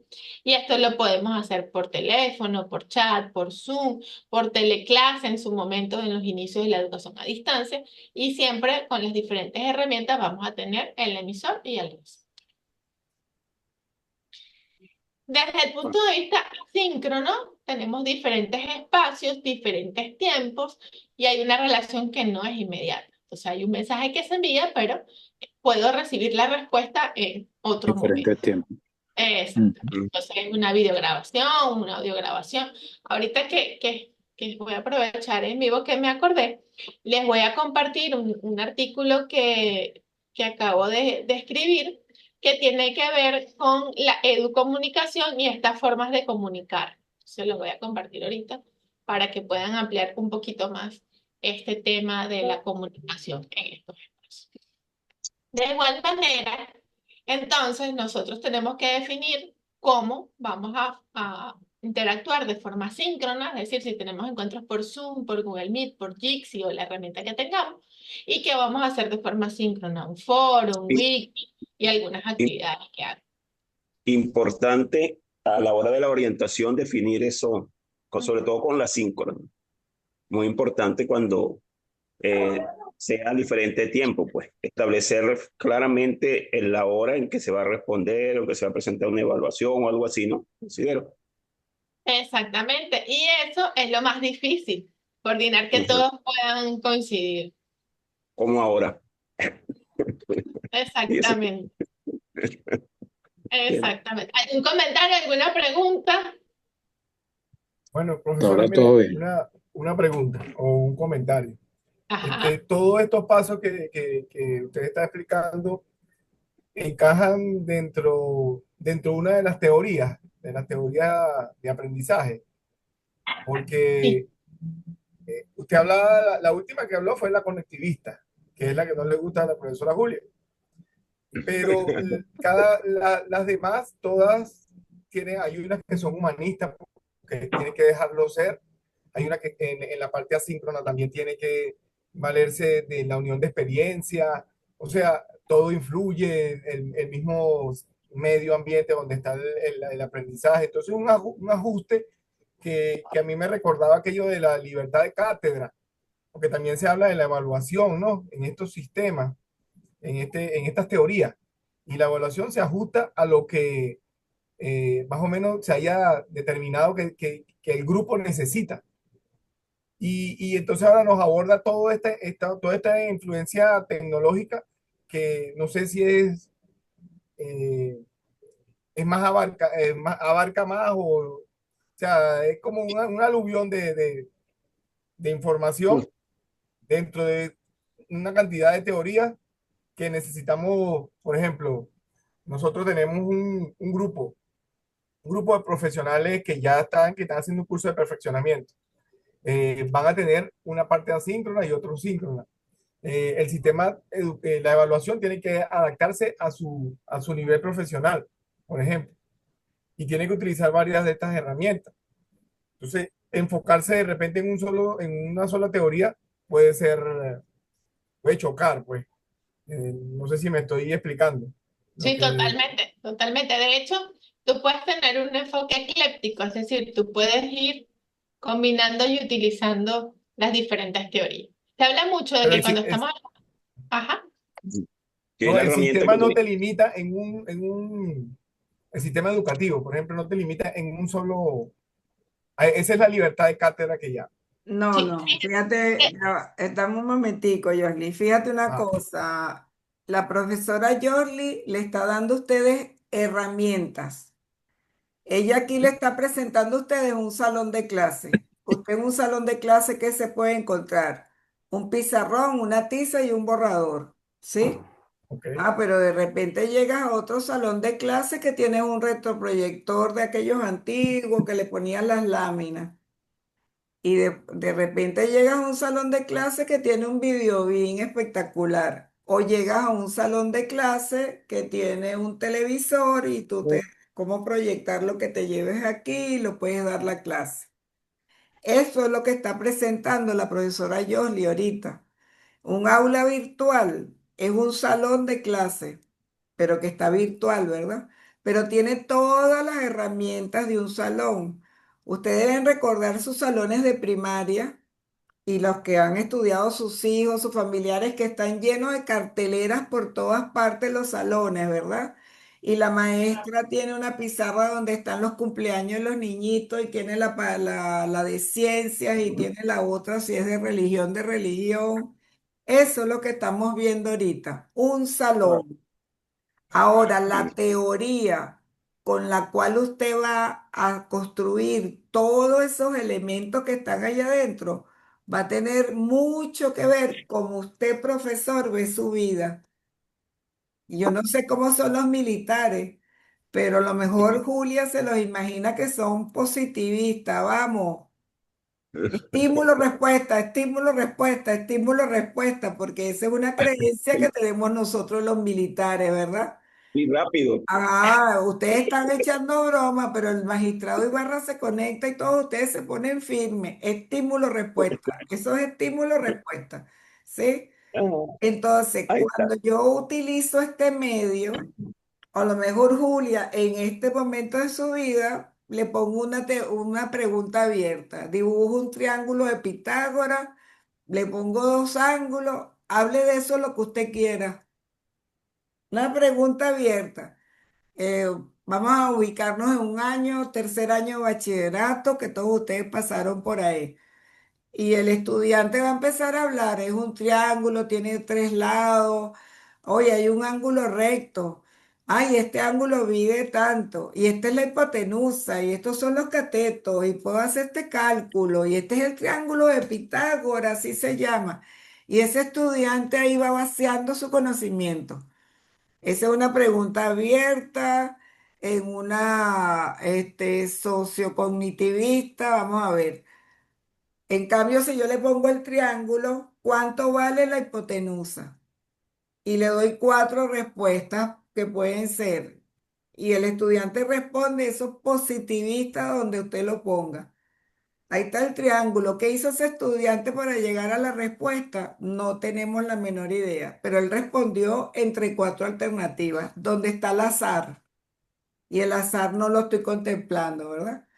Y esto lo podemos hacer por teléfono, por chat, por Zoom, por teleclase en su momento en los inicios de la educación a distancia. Y siempre con las diferentes herramientas vamos a tener el emisor y el receptor. Desde el punto de vista asíncrono, tenemos diferentes espacios, diferentes tiempos y hay una relación que no es inmediata. Entonces hay un mensaje que se envía, pero puedo recibir la respuesta en otro momento. Diferentes tiempos. Exacto. Entonces hay una videograbación, una audiograbación. Ahorita que voy a aprovechar en vivo que me acordé, les voy a compartir un artículo que acabo de escribir que tiene que ver con la educomunicación y estas formas de comunicar. Se lo voy a compartir ahorita para que puedan ampliar un poquito más este tema de la comunicación en estos espacios. De igual manera, entonces nosotros tenemos que definir cómo vamos a interactuar de forma síncrona, es decir, si tenemos encuentros por Zoom, por Google Meet, por Jitsi o la herramienta que tengamos, y qué vamos a hacer de forma síncrona, un foro, un I- wiki y algunas i- actividades que hagan. Importante a la hora de la orientación definir eso, sobre todo con la síncrona. Muy importante cuando eh, sea diferente tiempo, pues establecer claramente en la hora en que se va a responder o que se va a presentar una evaluación o algo así, ¿no? Considero. Exactamente, y eso es lo más difícil, coordinar que Ujú. todos puedan coincidir. Como ahora. Y eso, Exactamente, exactamente. ¿Algún comentario, alguna pregunta? Bueno, Hasta profesora, ahora todo mire, bien. una pregunta o un comentario. Ajá. Todos estos pasos que usted está explicando encajan dentro de una de las teorías de aprendizaje, Sí. porque usted hablaba, la última que habló fue la conectivista, que es la que no le gusta a la profesora Julia, pero las demás, todas tienen, hay unas que son humanistas, que tienen que dejarlo ser. Hay una que en la parte asíncrona también tiene que valerse de la unión de experiencia. O sea, todo influye, el mismo medio ambiente donde está el aprendizaje. Entonces, un ajuste que a mí me recordaba aquello de la libertad de cátedra, porque también se habla de la evaluación, ¿no? En estos sistemas, en estas teorías. Y la evaluación se ajusta a lo que más o menos se haya determinado que el grupo necesita. Y entonces ahora nos aborda toda esta influencia tecnológica que no sé si eh, es abarca más o sea, es como un aluvión de información dentro de una cantidad de teorías que necesitamos. Por ejemplo, nosotros tenemos un grupo de profesionales que están haciendo un curso de perfeccionamiento. Van a tener una parte asíncrona y otra síncrona. El sistema, la evaluación tiene que adaptarse a su nivel profesional, por ejemplo, y tiene que utilizar varias de estas herramientas. Entonces, enfocarse de repente en una sola teoría puede ser, puede chocar, pues. No sé si me estoy explicando. Lo Sí, que, totalmente, totalmente. De hecho, tú puedes tener un enfoque ecléptico, es decir, tú puedes ir combinando y utilizando las diferentes teorías. Se habla mucho de pero que cuando estamos... Ajá. que es no, la el herramienta sistema que no utiliza. te limita el sistema educativo, por ejemplo, no te limita en un solo, esa es la libertad de cátedra que ya. No, Sí, no, fíjate, estamos un momentico, Yorli. Fíjate una Ah, cosa, la profesora Yorli le está dando a ustedes herramientas. Ella aquí le está presentando a ustedes un salón de clase. Usted en un salón de clase, ¿qué se puede encontrar? Un pizarrón, una tiza y un borrador, ¿sí? ok. Ah, pero de repente llegas a otro salón de clase que tiene un retroproyector de aquellos antiguos que le ponían las láminas. Y de repente llegas a un salón de clase que tiene un video bien espectacular. O llegas a un salón de clase que tiene un televisor y cómo proyectar lo que te lleves aquí y lo puedes dar la clase. eso es lo que está presentando la profesora Yosli ahorita. Un aula virtual es un salón de clase, pero que está virtual, ¿verdad? Pero tiene todas las herramientas de un salón. Ustedes deben recordar sus salones de primaria y los que han estudiado sus hijos, sus familiares, que están llenos de carteleras por todas partes los salones, ¿verdad? Y la maestra tiene una pizarra donde están los cumpleaños de los niñitos y tiene la de ciencias y tiene la otra si es de religión, de religión. Eso es lo que estamos viendo ahorita, un salón. Ahora, la teoría con la cual usted va a construir todos esos elementos que están allá adentro va a tener mucho que ver con usted, profesor, ve su vida. Y yo no sé cómo son los militares, pero a lo mejor Julia se los imagina que son positivistas. Vamos, estímulo, respuesta, estímulo, respuesta, estímulo, respuesta, porque esa es una creencia que tenemos nosotros los militares, ¿verdad? Y rápido. Ah, ustedes están echando broma, pero el magistrado Ibarra se conecta y todos ustedes se ponen firmes. Estímulo-respuesta. Eso es estímulo-respuesta. ¿Sí? Ah, Entonces, ahí está. cuando yo utilizo este medio, a lo mejor Julia, en este momento de su vida, le pongo una pregunta abierta. Dibujo un triángulo de Pitágoras, le pongo dos ángulos, hable de eso lo que usted quiera. Una pregunta abierta. Eh, Vamos a ubicarnos en un año, tercer año de bachillerato, que todos ustedes pasaron por ahí. Y el estudiante va a empezar a hablar, es un triángulo, tiene tres lados, oye, hay un ángulo recto, ay, este ángulo mide tanto, y esta es la hipotenusa, y estos son los catetos, y puedo hacer este cálculo, y este es el triángulo de Pitágoras, así se llama. Y ese estudiante ahí va vaciando su conocimiento. Esa es una pregunta abierta en una sociocognitivista. Vamos a ver. En cambio, si yo le pongo el triángulo, ¿cuánto vale la hipotenusa? Y le doy cuatro respuestas que pueden ser. Y el estudiante responde, eso es positivista donde usted lo ponga. Ahí está el triángulo. ¿Qué hizo ese estudiante para llegar a la respuesta? No tenemos la menor idea, pero él respondió entre cuatro alternativas, donde está el azar. Y el azar no lo estoy contemplando, ¿verdad?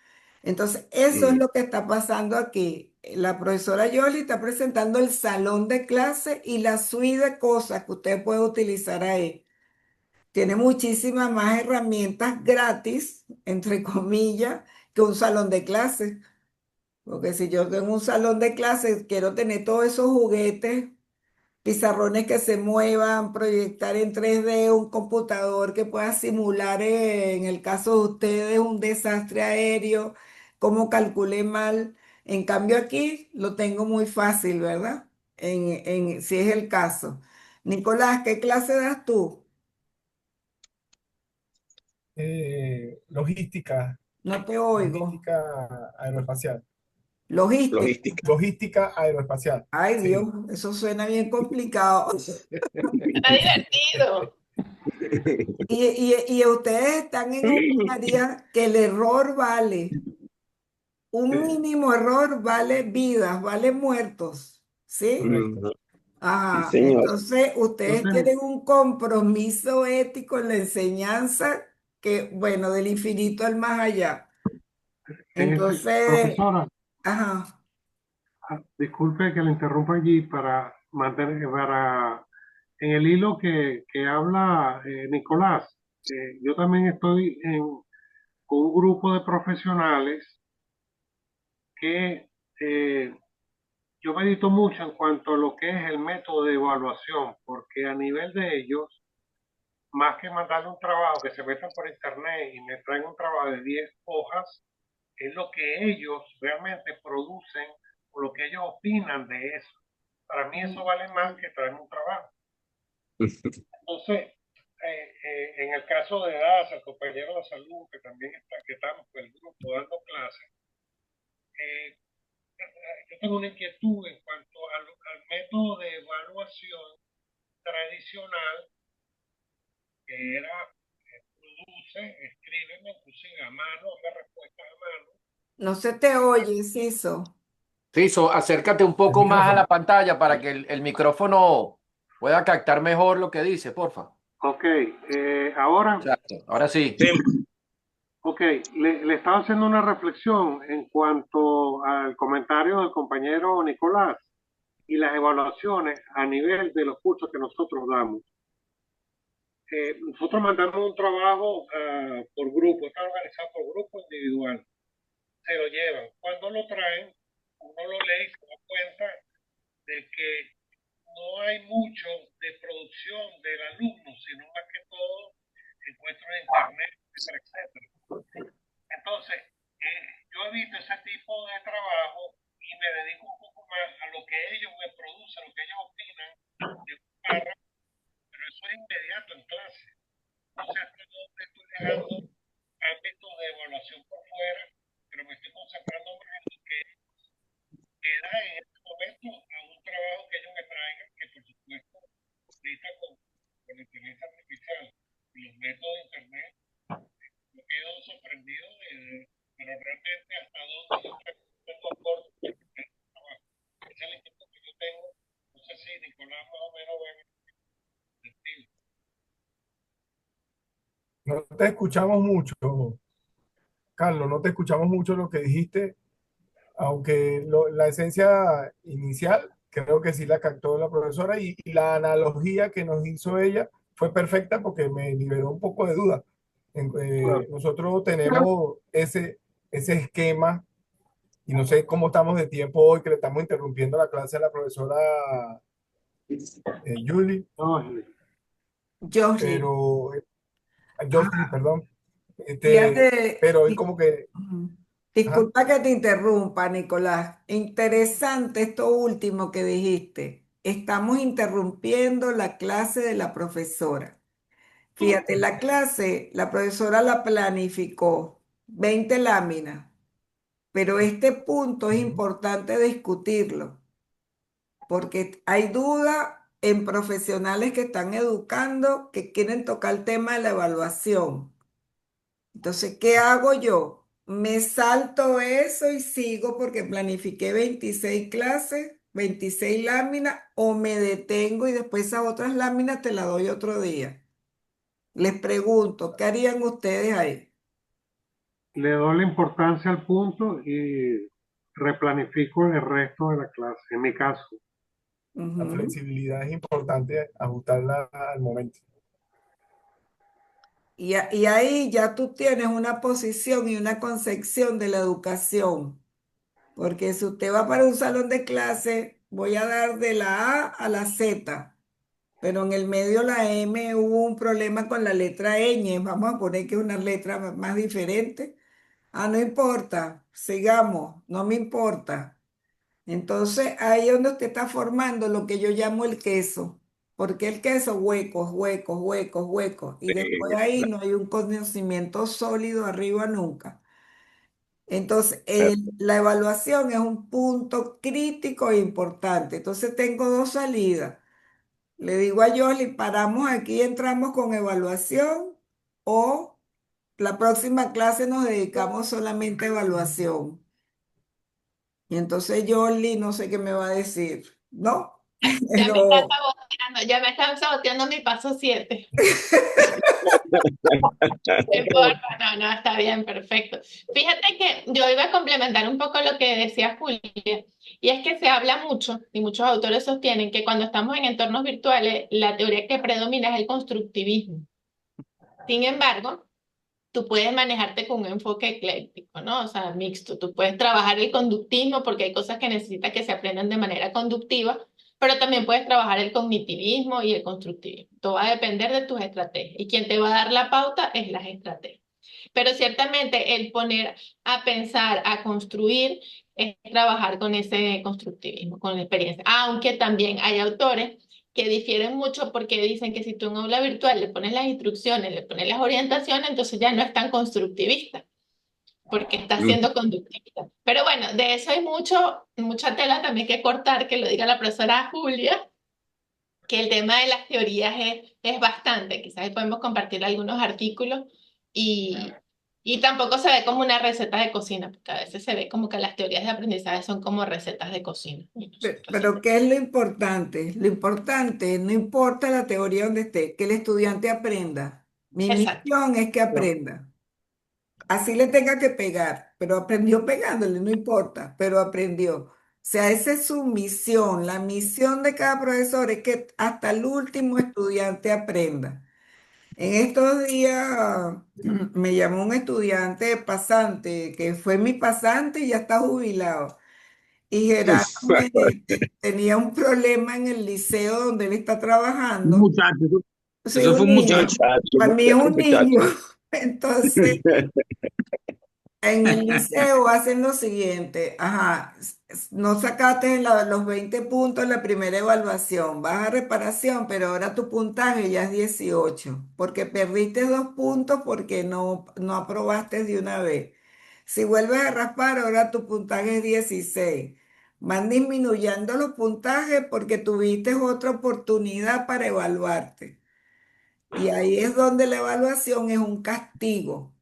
Entonces, eso es Mm. lo que está pasando aquí. La profesora Yoli está presentando el salón de clase y la suite de cosas que usted puede utilizar ahí. Tiene muchísimas más herramientas gratis, entre comillas, que un salón de clase. Porque si yo tengo un salón de clases, quiero tener todos esos juguetes, pizarrones que se muevan, proyectar en 3D, un computador que pueda simular, en el caso de ustedes, un desastre aéreo, cómo calculé mal. En cambio aquí lo tengo muy fácil, ¿verdad? Si es el caso. Nicolás, ¿qué clase das tú? Logística, No te oigo. logística aeroespacial. Logística. Logística. Logística aeroespacial. Ay, Dios, Sí. eso suena bien complicado. Está divertido. Y ustedes están en un área que el error vale, un Sí. mínimo error vale vidas, vale muertos, ¿sí? Mm, sí, Ajá, señor. entonces ustedes Entonces, tienen un compromiso ético en la enseñanza que, bueno, del infinito al más allá. en efecto, Entonces, profesora, ajá, disculpe que le interrumpa allí para mantener, en el hilo que habla Nicolás. Yo también estoy con un grupo de profesionales que yo medito mucho en cuanto a lo que es el método de evaluación, porque a nivel de ellos, más que mandarle un trabajo que se metan por internet y me traen un trabajo de 10 hojas, es lo que ellos realmente producen o lo que ellos opinan de eso. Para mí eso vale más que traerme un trabajo. Entonces, en el caso de DASA, el compañero de salud, que también está, que estamos con el grupo dando clases, eh, yo tengo una inquietud en cuanto al método de evaluación tradicional, que era produce, escríbeme, inclusive a mano, hazme respuestas a mano. no se te oye, Ciso. Sí, acércate un el poco más a micrófono. la pantalla para que el micrófono pueda captar mejor lo que dice, porfa. Ok, ahora, Exacto. Ahora sí. Sí, ok, le estaba haciendo una reflexión en cuanto al comentario del compañero Nicolás y las evaluaciones a nivel de los cursos que nosotros damos. Nosotros mandamos un trabajo por grupo, está organizado por grupo individual, se lo llevan. Cuando lo traen, uno lo lee y se da cuenta de que no hay mucho de producción del alumno, sino más que todo encuentros en internet, etcétera, etcétera. Entonces, yo evito ese tipo de trabajo y me dedico un poco más a lo que ellos me producen, lo que ellos opinan de un párrafo, pero eso es inmediato en clase. No sé hasta dónde estoy dejando ámbitos de evaluación por fuera, pero me estoy concentrando más en lo que queda en este momento a un trabajo que ellos me traigan, que por supuesto, ahorita con la inteligencia artificial y los métodos de internet, me quedo sorprendido pero realmente hasta dónde yo tengo aporte para el trabajo. Esa es la inquietud que yo tengo. No sé si Nicolás más o menos ve mi sentido. No te escuchamos mucho, Carlos, no te escuchamos mucho lo que dijiste, aunque la esencia inicial creo que sí la captó la profesora y la analogía que nos hizo ella fue perfecta porque me liberó un poco de duda. Nosotros tenemos ese esquema y no sé cómo estamos de tiempo hoy, que le estamos interrumpiendo la clase a la profesora Julie, No, Josly, pero Jocelyn, ajá, perdón, fíjate, pero hoy como que, ujú. ajá, Disculpa que te interrumpa, Nicolás. Interesante esto último que dijiste. Estamos interrumpiendo la clase de la profesora. Fíjate, la clase, la profesora la planificó, 20 láminas, pero este punto es ujú, importante discutirlo, porque hay duda en profesionales que están educando que quieren tocar el tema de la evaluación. Entonces, ¿qué hago yo? Me salto eso y sigo porque planifiqué 26 clases, 26 láminas, o me detengo y después esas otras láminas te las doy otro día. Les pregunto, ¿qué harían ustedes ahí? le doy la importancia al punto y replanifico el resto de la clase, en mi caso. la Ujú. flexibilidad es importante ajustarla al momento. Y ahí ya tú tienes una posición y una concepción de la educación, porque si usted va para un salón de clase, voy a dar de la A a la Z. Pero en el medio la M hubo un problema con la letra ñ. Vamos a poner que es una letra más diferente. Ah, no importa, sigamos, no me importa. Entonces ahí es donde usted está formando lo que yo llamo el queso. Porque el queso, huecos, huecos, huecos, huecos. Y después ahí no hay un conocimiento sólido arriba nunca. Entonces, la evaluación es un punto crítico e importante. Entonces tengo dos salidas. Le digo a Yoli, paramos aquí, entramos con evaluación o la próxima clase nos dedicamos solamente a evaluación. Y entonces Yoli no sé qué me va a decir, ¿no? Ya me están Pero saboteando, ya me están saboteando mi paso 7. Porfa, no, no, está bien, perfecto. Fíjate que yo iba a complementar un poco lo que decía Julia, y es que se habla mucho, y muchos autores sostienen que cuando estamos en entornos virtuales, la teoría que predomina es el constructivismo. Sin embargo, tú puedes manejarte con un enfoque ecléctico, ¿no? O sea, mixto. Tú puedes trabajar el conductismo porque hay cosas que necesitas que se aprendan de manera conductiva, pero también puedes trabajar el cognitivismo y el constructivismo. Todo va a depender de tus estrategias. Y quien te va a dar la pauta es las estrategias. Pero ciertamente el poner a pensar, a construir, es trabajar con ese constructivismo, con la experiencia. Aunque también hay autores que difieren mucho porque dicen que si tú en aula virtual le pones las instrucciones, le pones las orientaciones, entonces ya no es tan constructivista, porque está siendo conductivista. Pero bueno, de eso hay mucha tela también que cortar, que lo diga la profesora Julia, que el tema de las teorías es bastante. Quizás ahí podemos compartir algunos artículos y, Y tampoco se ve como una receta de cocina, porque a veces se ve como que las teorías de aprendizaje son como recetas de cocina. Y nosotros Pero siempre- ¿qué es lo importante? Lo importante, no importa la teoría donde esté, que el estudiante aprenda. Mi Exacto. misión es que aprenda. Así le tenga que pegar, pero aprendió pegándole, no importa, pero aprendió. O sea, esa es su misión. La misión de cada profesor es que hasta el último estudiante aprenda. En estos días me llamó un estudiante pasante, que fue mi pasante y ya está jubilado. Y Gerardo tenía un problema en el liceo donde él está Un trabajando. muchacho, Sí, eso un fue un niño. muchacho. Muchacho, Para mí es un niño. muchacho. Entonces, en el liceo hacen lo siguiente, ajá, no sacaste los 20 puntos en la primera evaluación, vas a reparación, pero ahora tu puntaje ya es 18, porque perdiste 2 puntos porque no aprobaste de una vez. Si vuelves a raspar, ahora tu puntaje es 16. Van disminuyendo los puntajes porque tuviste otra oportunidad para evaluarte. Y ahí es donde la evaluación es un castigo.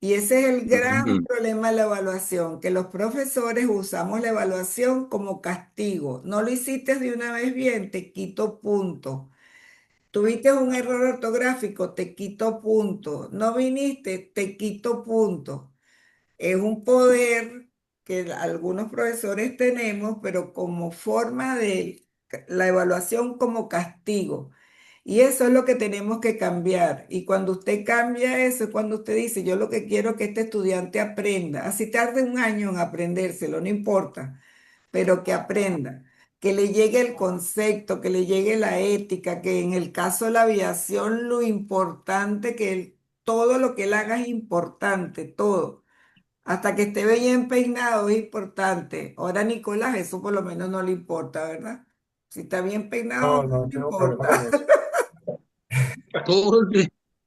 Y ese es el gran Ujú. problema de la evaluación, que los profesores usamos la evaluación como castigo. No lo hiciste de una vez bien, te quito puntos. Tuviste un error ortográfico, te quito puntos. No viniste, te quito puntos. Es un poder que algunos profesores tenemos, pero como forma de la evaluación como castigo. Y eso es lo que tenemos que cambiar. Y cuando usted cambia eso, es cuando usted dice, yo lo que quiero es que este estudiante aprenda. Así tarde un año en aprendérselo, no importa, pero que aprenda, que le llegue el concepto, que le llegue la ética, que en el caso de la aviación, lo importante todo lo que él haga es importante, todo. Hasta que esté bien peinado es importante. Ahora Nicolás, eso por lo menos no le importa, ¿verdad? Si está bien peinado, No, no no le tengo problema importa. con eso. Todo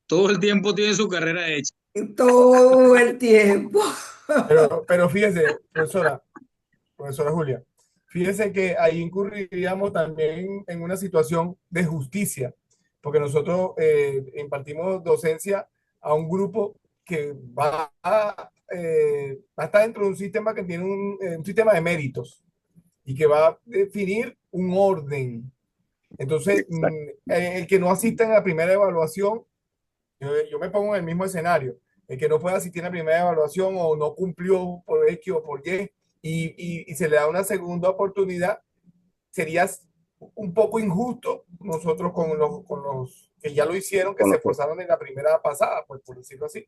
todo el tiempo tiene su carrera hecha. Todo el tiempo. Pero fíjese, profesora Julia, fíjese que ahí incurriríamos también en una situación de justicia, porque nosotros impartimos docencia a un grupo que va a estar dentro de un sistema que tiene un sistema de méritos y que va a definir un orden. Entonces, Exacto. el que no asista en la primera evaluación, yo me pongo en el mismo escenario. El que no pueda asistir a la primera evaluación o no cumplió por X o por Y y se le da una segunda oportunidad, sería un poco injusto nosotros con los que ya lo hicieron, que Con se los que- esforzaron en la primera pasada, pues por decirlo así.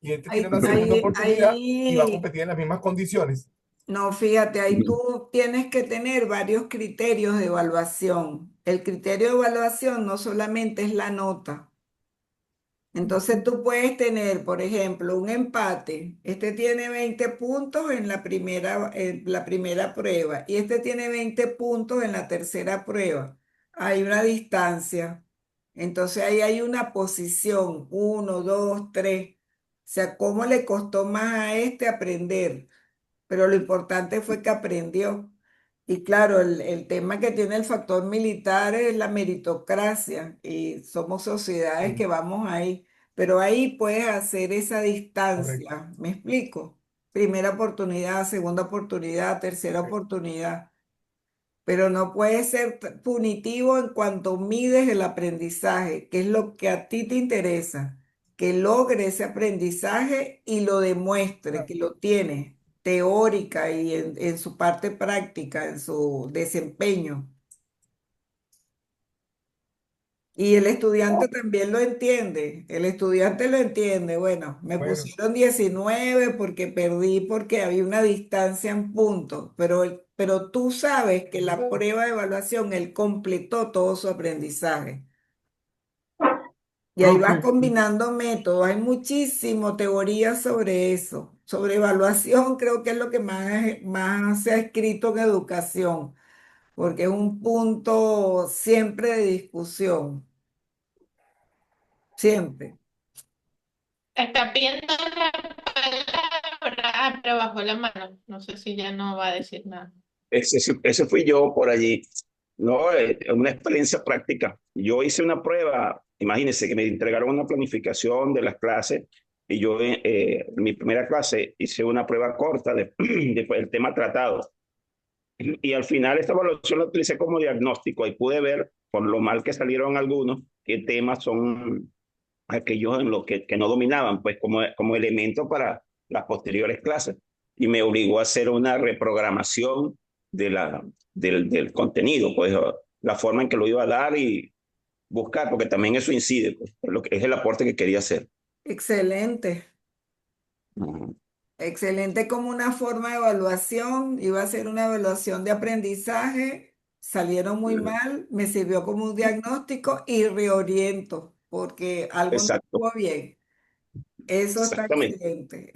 Y este tiene Ahí, una segunda ahí, oportunidad y va a ahí, competir en las mismas condiciones. no, fíjate, ahí tú tienes que tener varios criterios de evaluación. El criterio de evaluación no solamente es la nota. Entonces tú puedes tener, por ejemplo, un empate. Este tiene 20 puntos en la primera prueba y este tiene 20 puntos en la tercera prueba. Hay una distancia. Entonces ahí hay una posición, uno, dos, tres. O sea, ¿cómo le costó más a este aprender? Pero lo importante fue que aprendió. Y claro, el tema que tiene el factor militar es la meritocracia y somos sociedades Sí, que vamos ahí, pero ahí puedes hacer esa correcto. distancia, ¿me explico? Primera oportunidad, segunda oportunidad, tercera Ok. oportunidad, pero no puede ser punitivo en cuanto mides el aprendizaje, que es lo que a ti te interesa, que logre ese aprendizaje y lo demuestre, Ah, que lo tiene, teórica y en su parte práctica, en su desempeño. Y el estudiante también lo entiende, el estudiante lo entiende. Bueno, me bueno, pusieron 19 porque perdí, porque había una distancia en puntos, pero tú sabes que la prueba de evaluación, él completó todo su aprendizaje. Y ahí vas Profe, combinando métodos, hay muchísimo teoría sobre eso. Sobre evaluación creo que es lo que más se ha escrito en educación, porque es un punto siempre de discusión, siempre. Está pidiendo la palabra, pero bajó la mano. No sé si ya no va a decir nada. ese fui yo por allí. No, una experiencia práctica. Yo hice una prueba, imagínense que me entregaron una planificación de las clases y yo en mi primera clase hice una prueba corta del tema tratado. Y al final esta evaluación la utilicé como diagnóstico y pude ver, por lo mal que salieron algunos, qué temas son aquellos en los que no dominaban, pues como elemento para las posteriores clases. Y me obligó a hacer una reprogramación del contenido, pues la forma en que lo iba a dar y buscar, porque también eso incide, pues, lo que es el aporte que quería hacer. Excelente. Ujú. Excelente como una forma de evaluación. Iba a ser una evaluación de aprendizaje. Salieron muy mal. Me sirvió como un diagnóstico y reoriento porque algo no Exacto, estuvo bien. Eso está exactamente, excelente.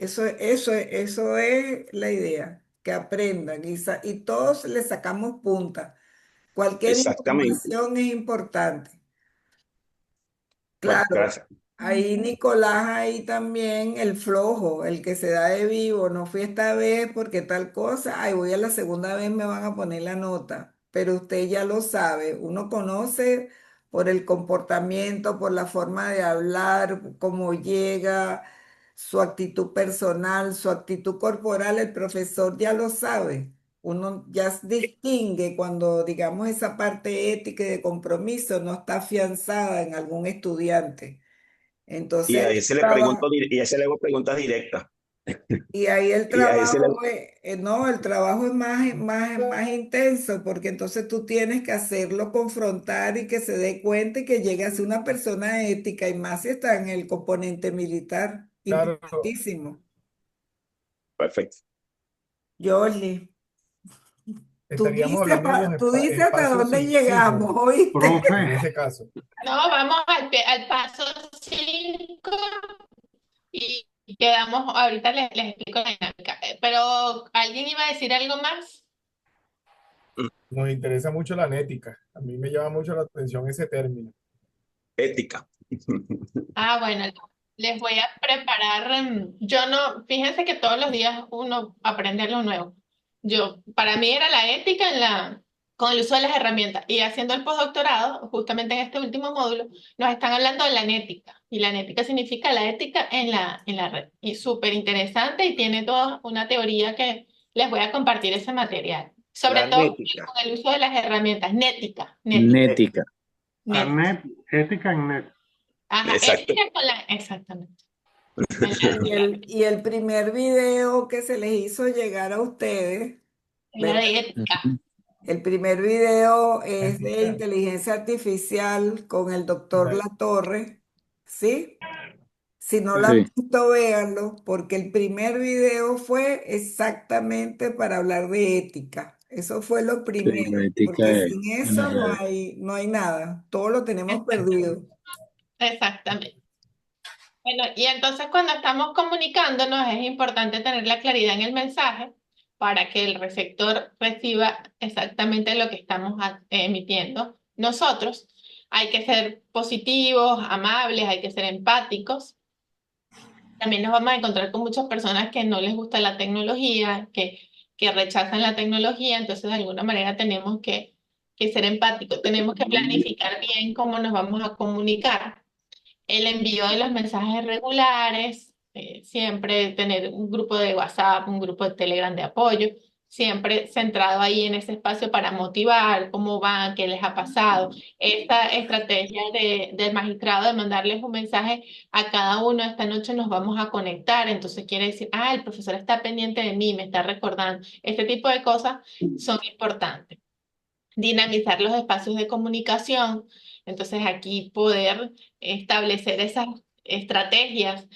Eso es la idea. Que aprendan y todos le sacamos punta. Cualquier exactamente. información es importante. Bueno, Claro, gracias. ahí Nicolás, ahí también el flojo, el que se da de vivo, no fui esta vez porque tal cosa, ay, voy a la segunda vez, me van a poner la nota, pero usted ya lo sabe, uno conoce por el comportamiento, por la forma de hablar, cómo llega, su actitud personal, su actitud corporal, el profesor ya lo sabe. Uno ya distingue cuando, digamos, esa parte ética y de compromiso no está afianzada en algún estudiante. Y Entonces, a ese le pregunto, y a ese le hago preguntas directas. y ahí el Y a ese le, trabajo, no, el trabajo es más intenso porque entonces tú tienes que hacerlo confrontar y que se dé cuenta y que llegue a ser una persona ética y más si está en el componente militar. Claro, Importantísimo. perfecto. Yoli, estaríamos hablando de los tú dices hasta espacios dónde Sigma llegamos, ¿oíste? Profe, en ese caso. No, vamos al paso 5 y quedamos, ahorita les explico la dinámica. Pero, ¿alguien iba a decir algo más? Nos interesa mucho la nética. A mí me llama mucho la atención ese término. Ética. Ah, bueno, les voy a preparar. Yo no, fíjense que todos los días uno aprende algo nuevo. Para mí era la ética con el uso de las herramientas. Y haciendo el postdoctorado, justamente en este último módulo, nos están hablando de la nética. Y la nética significa la ética en la red. Y súper interesante y tiene toda una teoría que les voy a compartir ese material. Sobre La todo ética. con el uso de las herramientas. Nética, nética, Nética. nética. ANET, ética en NET. Ajá, Exacto. ética exactamente. Y el primer video que se les hizo llegar a ustedes, La ¿verdad? de ética. El primer video es de Ética. inteligencia artificial con el doctor Ajá. Latorre, ¿sí? Si no lo han Sí. visto, véanlo, porque el primer video fue exactamente para hablar de ética. Eso fue lo Sí, la primero, ética porque sin en las eso no redes. hay, no hay nada. Todo lo tenemos perdido. Exactamente. Bueno, y entonces cuando estamos comunicándonos es importante tener la claridad en el mensaje para que el receptor reciba exactamente lo que estamos emitiendo nosotros. Hay que ser positivos, amables, hay que ser empáticos. También nos vamos a encontrar con muchas personas que no les gusta la tecnología, que rechazan la tecnología, entonces de alguna manera tenemos que ser empáticos, tenemos que planificar bien cómo nos vamos a comunicar. El envío de los mensajes regulares, siempre tener un grupo de WhatsApp, un grupo de Telegram de apoyo, siempre centrado ahí en ese espacio para motivar cómo van, qué les ha pasado. Esta estrategia del magistrado de mandarles un mensaje a cada uno, esta noche nos vamos a conectar, entonces quiere decir, ah, el profesor está pendiente de mí, me está recordando. Este tipo de cosas son importantes. Dinamizar los espacios de comunicación. Entonces aquí poder establecer esas estrategias.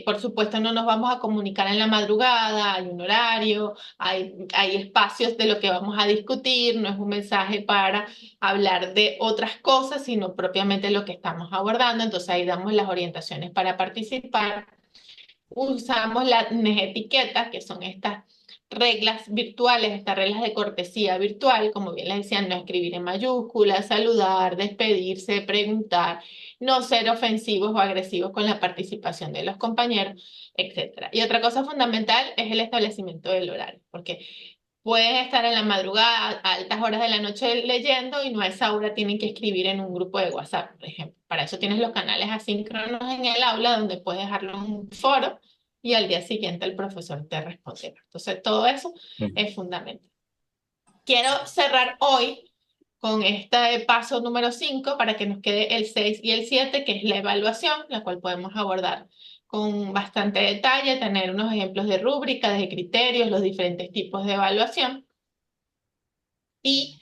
Por supuesto, no nos vamos a comunicar en la madrugada, hay un horario, hay espacios de lo que vamos a discutir, no es un mensaje para hablar de otras cosas, sino propiamente lo que estamos abordando. Entonces ahí damos las orientaciones para participar. Usamos las etiquetas, que son estas reglas virtuales, estas reglas de cortesía virtual, como bien les decían, no escribir en mayúsculas, saludar, despedirse, preguntar, no ser ofensivos o agresivos con la participación de los compañeros, etcétera. Y otra cosa fundamental es el establecimiento del horario, porque pueden estar en la madrugada, a altas horas de la noche leyendo y no a esa hora tienen que escribir en un grupo de WhatsApp, por ejemplo. Para eso tienes los canales asíncronos en el aula donde puedes dejarlo en un foro y al día siguiente el profesor te responderá. Entonces, todo eso es fundamental. Quiero cerrar hoy con este paso número 5 para que nos quede el 6 y el 7, que es la evaluación, la cual podemos abordar con bastante detalle, tener unos ejemplos de rúbricas, de criterios, los diferentes tipos de evaluación. Y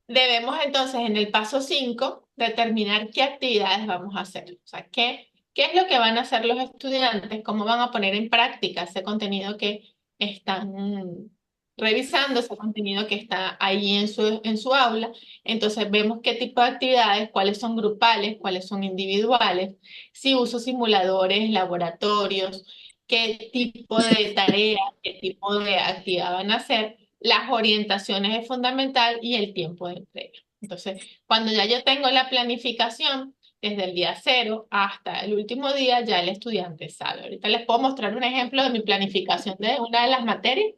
debemos entonces en el paso 5 determinar qué actividades vamos a hacer. O sea, qué es lo que van a hacer los estudiantes, cómo van a poner en práctica ese contenido que están revisando, ese contenido que está ahí en su aula. Entonces vemos qué tipo de actividades, cuáles son grupales, cuáles son individuales, si uso simuladores, laboratorios, qué tipo de tarea, qué tipo de actividad van a hacer, las orientaciones es fundamental y el tiempo de entrega. Entonces, cuando ya yo tengo la planificación, desde el día 0 hasta el último día, ya el estudiante sabe. Ahorita les puedo mostrar un ejemplo de mi planificación de una de las materias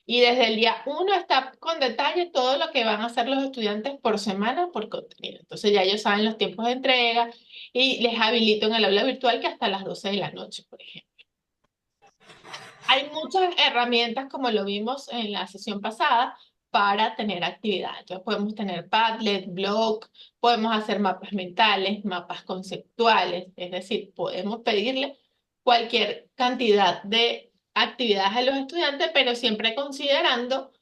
y desde el día 1 está con detalle todo lo que van a hacer los estudiantes por semana por contenido. Entonces ya ellos saben los tiempos de entrega y les habilito en el aula virtual que hasta las 12 de la noche, por ejemplo. Hay muchas herramientas, como lo vimos en la sesión pasada, para tener actividad. Entonces podemos tener Padlet, Block, podemos hacer mapas mentales, mapas conceptuales, es decir, podemos pedirle cualquier cantidad de actividades a los estudiantes, pero siempre considerando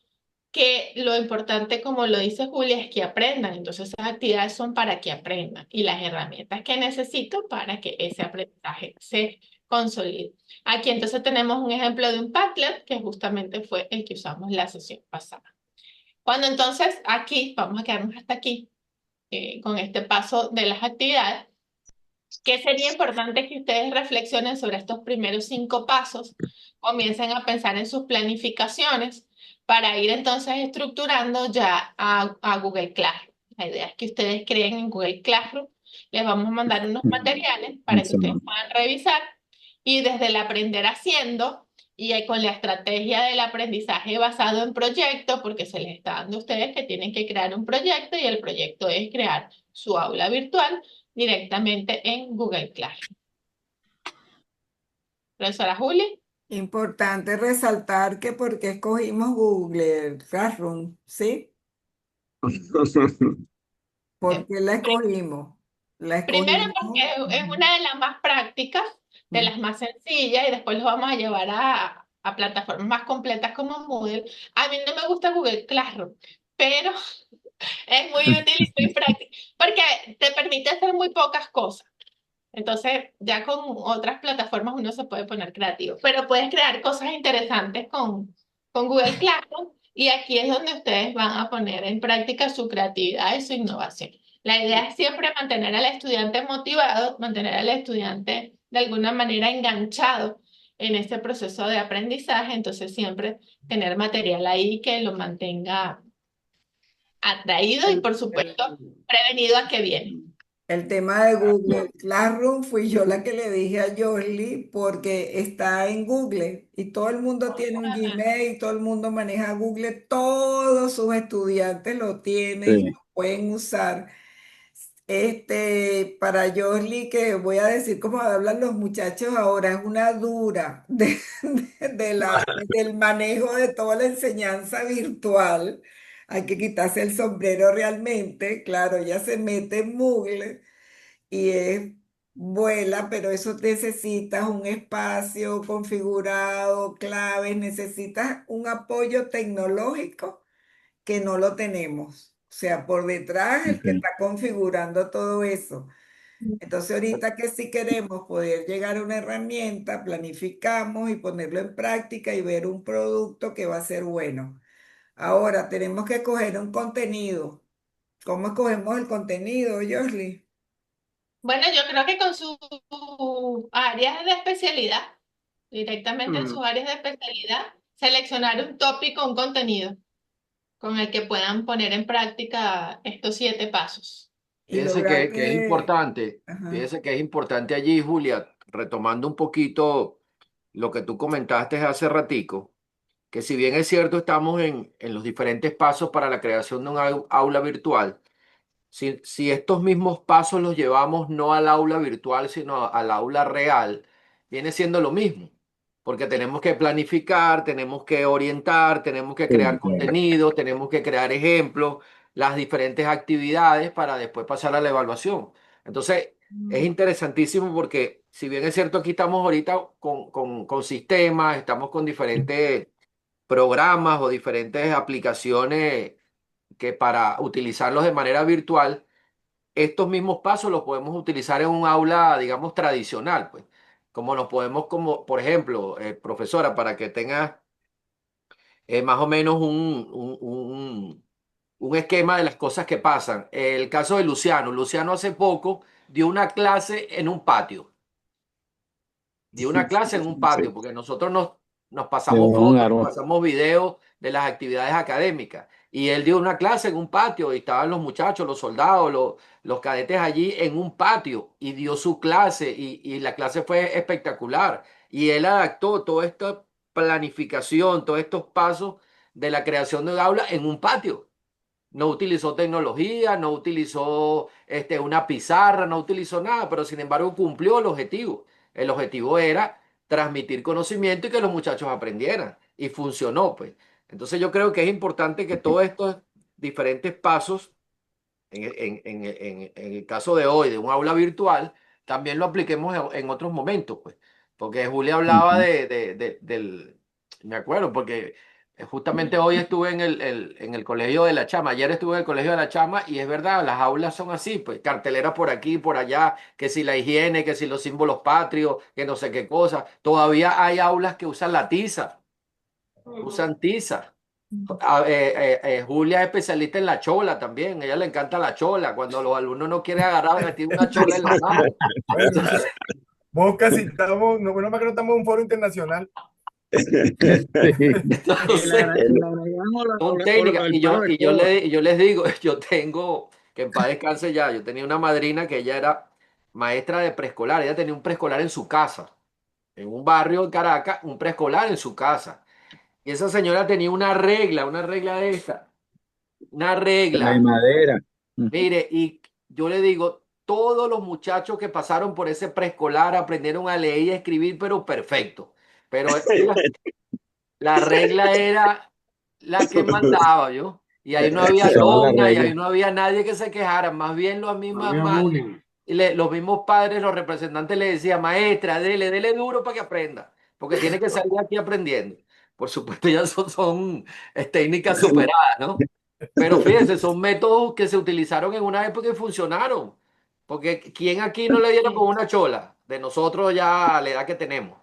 que lo importante, como lo dice Julia, es que aprendan. Entonces esas actividades son para que aprendan y las herramientas que necesito para que ese aprendizaje se consolide. Aquí entonces tenemos un ejemplo de un Padlet que justamente fue el que usamos la sesión pasada. Cuando entonces aquí, vamos a quedarnos hasta aquí con este paso de las actividades, ¿qué sería importante que ustedes reflexionen sobre estos primeros 5 pasos? Comiencen a pensar en sus planificaciones para ir entonces estructurando ya a Google Classroom. La idea es que ustedes creen en Google Classroom. Les vamos a mandar unos materiales para que ustedes puedan revisar y desde el aprender haciendo y con la estrategia del aprendizaje basado en proyectos, porque se les está dando a ustedes que tienen que crear un proyecto y el proyecto es crear su aula virtual directamente en Google Classroom. Profesora Julia. Importante resaltar que porque escogimos Google Classroom, ¿sí? ¿Por qué la escogimos? La Primero escogimos. porque es una de las más prácticas, de las más sencillas, y después los vamos a llevar a plataformas más completas como Moodle. A mí no me gusta Google Classroom, pero es muy útil y muy práctico, porque te permite hacer muy pocas cosas. Entonces, ya con otras plataformas uno se puede poner creativo, pero puedes crear cosas interesantes con Google Classroom y aquí es donde ustedes van a poner en práctica su creatividad y su innovación. La idea es siempre mantener al estudiante motivado, mantener al estudiante de alguna manera enganchado en este proceso de aprendizaje, entonces siempre tener material ahí que lo mantenga atraído y por supuesto prevenido a que viene. El tema de Google Classroom fui yo la que le dije a Jolly porque está en Google y todo el mundo tiene un Gmail, todo el mundo maneja Google, todos sus estudiantes lo tienen y Sí. lo pueden usar. Para Jolly, que voy a decir como hablan los muchachos ahora, es una dura del manejo de toda la enseñanza virtual. Hay que quitarse el sombrero realmente. Claro, ella se mete en Google y vuela, pero eso necesitas un espacio configurado, claves, necesitas un apoyo tecnológico que no lo tenemos. O sea, por detrás el que Ok. está configurando todo eso. Entonces, ahorita que si queremos poder llegar a una herramienta, planificamos y ponerlo en práctica y ver un producto que va a ser bueno. Ahora, tenemos que escoger un contenido. ¿Cómo escogemos el contenido, Josly? Bueno, yo creo que con sus áreas de especialidad, directamente en sus áreas de especialidad, seleccionar un tópico, un contenido con el que puedan poner en práctica estos 7 pasos. Y Fíjense lograr que es que... importante, Ajá. fíjense que es importante allí, Julia, retomando un poquito lo que tú comentaste hace ratico, que si bien es cierto estamos en los diferentes pasos para la creación de un aula virtual, si estos mismos pasos los llevamos no al aula virtual, sino al aula real, viene siendo lo mismo, porque tenemos que planificar, tenemos que orientar, tenemos que crear contenido, tenemos que crear ejemplos, las diferentes actividades para después pasar a la evaluación. Entonces, es interesantísimo porque si bien es cierto, aquí estamos ahorita con sistemas, estamos con diferentes programas o diferentes aplicaciones que para utilizarlos de manera virtual, estos mismos pasos los podemos utilizar en un aula, digamos, tradicional, pues, como nos podemos, como, por ejemplo, profesora, para que tenga más o menos un esquema de las cosas que pasan. El caso de Luciano. Luciano hace poco dio una clase en un patio. Dio una clase en un patio, Sí. porque nosotros nos De pasamos un fotos, nos árbol. pasamos videos de las actividades académicas. Y él dio una clase en un patio y estaban los muchachos, los soldados, los cadetes allí en un patio y dio su clase y la clase fue espectacular. Y él adaptó toda esta planificación, todos estos pasos de la creación de un aula en un patio. No utilizó tecnología, no utilizó una pizarra, no utilizó nada, pero sin embargo cumplió el objetivo. El objetivo era transmitir conocimiento y que los muchachos aprendieran. Y funcionó, pues. Entonces yo creo que es importante que todos estos diferentes pasos en el caso de hoy, de un aula virtual, también lo apliquemos en otros momentos, pues. Porque Julia hablaba me acuerdo, porque justamente hoy estuve en el colegio de La Chama, ayer estuve en el colegio de La Chama y es verdad, las aulas son así, pues carteleras por aquí, por allá, que si la higiene, que si los símbolos patrios, que no sé qué cosa. Todavía hay aulas que usan tiza. Julia es especialista en la chola también. A ella le encanta la chola. Cuando los alumnos no quieren agarrar, tiene una chola en la mano. Bueno, entonces, vos casi estamos, no, bueno, más que no estamos en un foro internacional. Sí. Entonces, El Aragán son o técnicas. el palo de escoba. Y yo les digo, yo tengo, que en paz descanse ya, yo tenía una madrina que ella era maestra de preescolar. Ella tenía un preescolar en su casa, en un barrio de Caracas, un preescolar en su casa. Y esa señora tenía una regla de esta, una La de regla. madera. Mire, y yo le digo, todos los muchachos que pasaron por ese preescolar aprendieron a leer y a escribir, pero perfecto. Pero la regla era la que mandaba yo. Y ahí no había Esa era la lona y regla. ahí no había nadie que se quejara. Más bien las No mismas había madres bullying. y los mismos padres, los representantes le decían, maestra, dele duro para que aprenda. Porque tiene que salir aquí aprendiendo. Por supuesto, ya son técnicas superadas, ¿no? Pero fíjense, son métodos que se utilizaron en una época y funcionaron. Porque ¿quién aquí no le dieron con Sí. una chola? De nosotros ya a la edad que tenemos.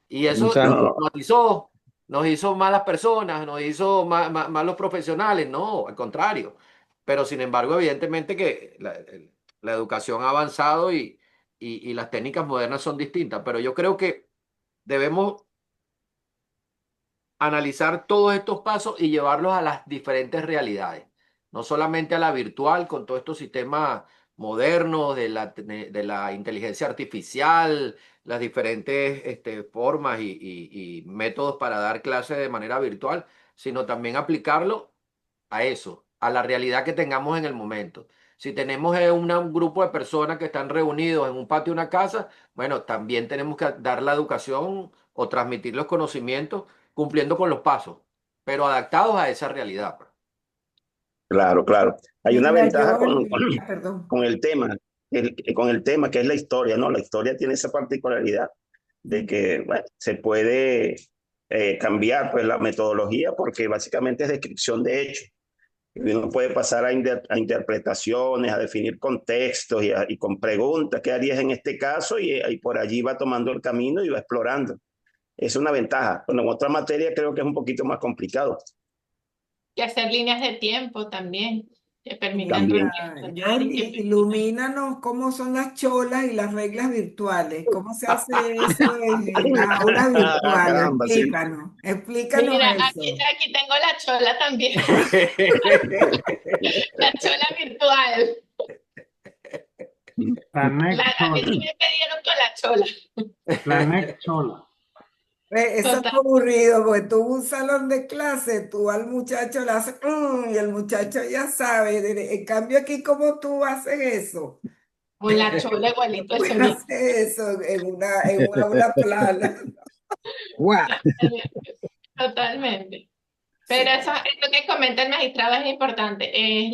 Y Un eso santo. No, nos hizo malas personas, nos hizo malos profesionales. No, al contrario. Pero sin embargo, evidentemente que la educación ha avanzado y las técnicas modernas son distintas. Pero yo creo que debemos analizar todos estos pasos y llevarlos a las diferentes realidades, no solamente a la virtual con todos estos sistemas modernos de la inteligencia artificial, las diferentes formas y métodos para dar clases de manera virtual, sino también aplicarlo a eso, a la realidad que tengamos en el momento. Si tenemos un grupo de personas que están reunidos en un patio de una casa, bueno, también tenemos que dar la educación o transmitir los conocimientos cumpliendo con los pasos, pero adaptados a esa realidad, pues. claro, claro. Hay una Mira, ventaja yo, perdón. con el tema, con el tema que es la historia, ¿no? La historia tiene esa particularidad de que, bueno, se puede cambiar pues la metodología porque básicamente es descripción de hechos. Y uno puede pasar a interpretaciones, a definir contextos y con preguntas, ¿qué harías en este caso? Y por allí va tomando el camino y va explorando. Es una ventaja. Bueno, en otra materia creo que es un poquito más complicado. Y hacer líneas de tiempo también, que permitan Mira, También. reflexionar y que Jordi, permitan. ilumínanos cómo son las cholas y las reglas virtuales. ¿Cómo se hace eso en las aulas Ah, virtuales? caramba, sí. Explícanos Mira, eso. aquí tengo la chola también, la chola virtual. La A mí sí Chola. me pidieron con la chola. La Chola. Eso es Total, aburrido, porque tú en un salón de clase, tú al muchacho le haces, y el muchacho ya sabe. En cambio aquí, ¿cómo tú haces eso? con la chola igualito el Puedes sonido. hacer eso en un aula plana. ¡Guau! Totalmente. Pero Sí. eso es lo que comenta el magistrado, es importante, es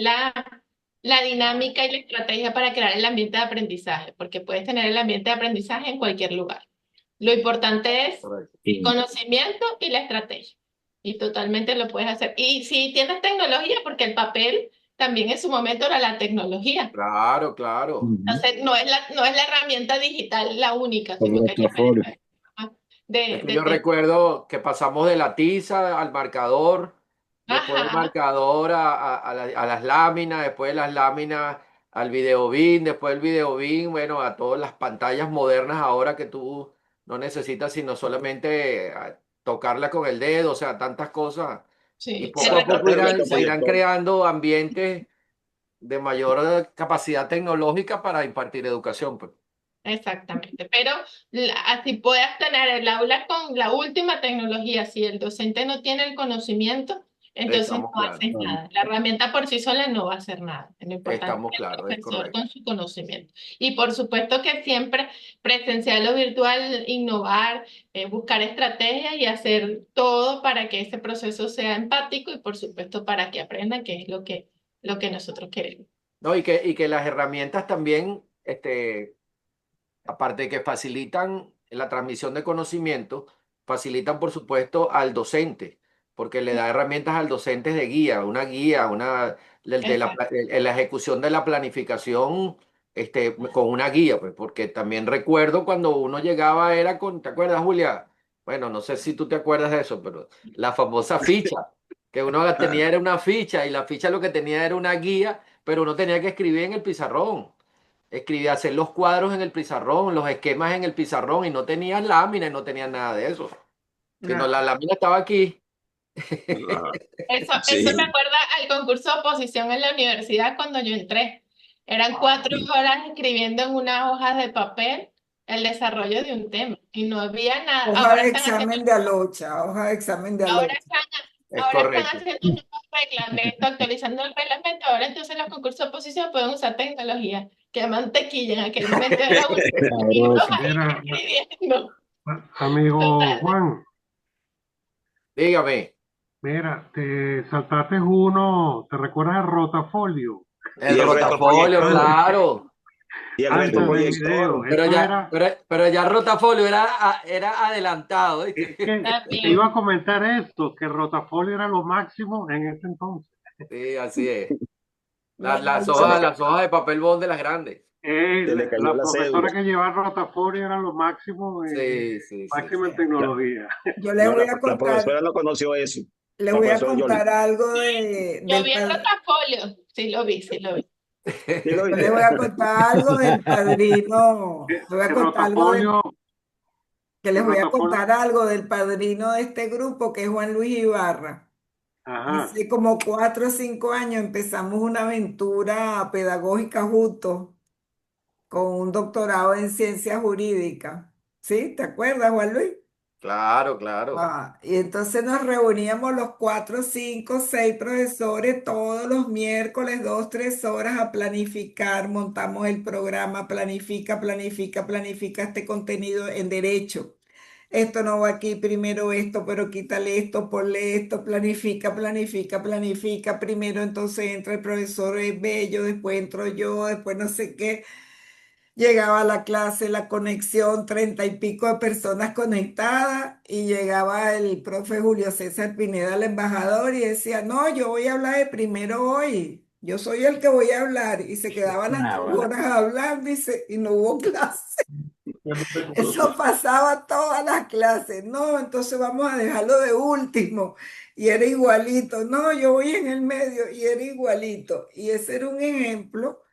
la dinámica y la estrategia para crear el ambiente de aprendizaje, porque puedes tener el ambiente de aprendizaje en cualquier lugar. Lo importante es Correcto. el conocimiento y la estrategia. Y totalmente lo puedes hacer. Y si tienes tecnología, porque el papel también en su momento era la tecnología. Claro, claro. Ujú. Entonces, no es la herramienta digital la única, El sino que hay rotafolio. diferentes formas Es de, que de yo tener. recuerdo que pasamos de la tiza al marcador, después del Ajá, marcador a las láminas, después de las láminas al videobeam, después del videobeam, bueno, a todas las pantallas modernas ahora que tú no necesitas sino solamente tocarla con el dedo, o sea, tantas cosas. Y sí. poco a Exacto, poco hasta ahorita se irán proyector. creando ambientes de mayor capacidad tecnológica para impartir educación, pues. Exactamente, pero así puedas tener el aula con la última tecnología, si el docente no tiene el conocimiento, entonces Estamos no claros, haces nada. La herramienta por sí sola no va a hacer nada. Lo importante estamos es el claros, es profesor correcto. con su conocimiento. Y por supuesto que siempre presencial o virtual, innovar, buscar estrategias y hacer todo para que ese proceso sea empático y por supuesto para que aprendan, que es lo que nosotros queremos. No, y que las herramientas también, aparte de que facilitan la transmisión de conocimiento, facilitan, por supuesto, al docente, porque le da herramientas al docente de guía, Exacto. en la ejecución de la planificación, con una guía, pues, porque también recuerdo cuando uno llegaba era con, ¿te acuerdas, Julia? Bueno, no sé si tú te acuerdas de eso, pero la famosa ficha, que uno la Ah, tenía era una ficha y la ficha lo que tenía era una guía, pero uno tenía que escribir en el pizarrón. Escribía, hacer los cuadros en el pizarrón, los esquemas en el pizarrón y no tenían lámina y no tenían nada de eso. Sino No. la lámina estaba aquí. ah, Eso me sí. acuerda al concurso de oposición en la universidad cuando yo entré. Eran 4 horas escribiendo en una hoja de papel el desarrollo de un tema y no había nada. Hoja de examen de Alocha, hoja de examen de Ahora Alocha. están, Es ahora están correcto. haciendo nuevos reglamentos, actualizando el reglamento. Ahora entonces los concursos de oposición pueden usar tecnología. Que mantequilla en aquel momento era un libro Sabroso. ahí Mira, escribiendo. amigo Total. Juan, Dígame, mira, te saltaste uno, ¿te recuerdas el rotafolio? el Y el rotafolio, retroproyector. claro. Y el Antes de Sí. video, retroproyector. Pero ya el rotafolio era adelantado, es ¿viste? que te iba a También. comentar esto, que el rotafolio era lo máximo en ese entonces. Sí, así es. No, no, Se le, Las hojas de papel bond de las grandes. se le cayó La la cédula. profesora que llevaba el rotafolio era lo Sí, sí, sí, máximo sí. en tecnología. yo les No, voy a la contar, profesora no conoció eso. les La voy a profesora Yoli. contar algo Yo vi el rotafolio. Sí lo vi, sí lo vi. ¿Sí lo yo les viste? voy a contar algo del padrino, les voy a El contar algo rotafolio, que les el voy a rotafolio, contar algo del padrino de este grupo, que es Juan Luis Ibarra. ajá, Hace como 4 o 5 años empezamos una aventura pedagógica juntos con un doctorado en ciencias jurídicas. ¿Sí? ¿Te acuerdas, Juan Luis? Claro, claro. Y entonces nos reuníamos los 4, 5, 6 profesores todos los miércoles, 2, 3 horas a planificar, montamos el programa, planifica, planifica, planifica este contenido en derecho. Esto no va aquí, primero esto, pero quítale esto, ponle esto, planifica, planifica, planifica. Primero entonces entra el profesor Bello, después entro yo, después no sé qué. Llegaba a la clase, la conexión, 30 y pico de personas conectadas y llegaba el profe Julio César Pineda, el embajador, y decía, no, yo voy a hablar de primero hoy, yo soy el que voy a hablar. Y se quedaban las Ah, tres vale. horas hablando y no hubo clase. Eso pasaba todas las clases. No, entonces vamos a dejarlo de último. Y era igualito. No, yo voy en el medio y era igualito. Y ese era un ejemplo.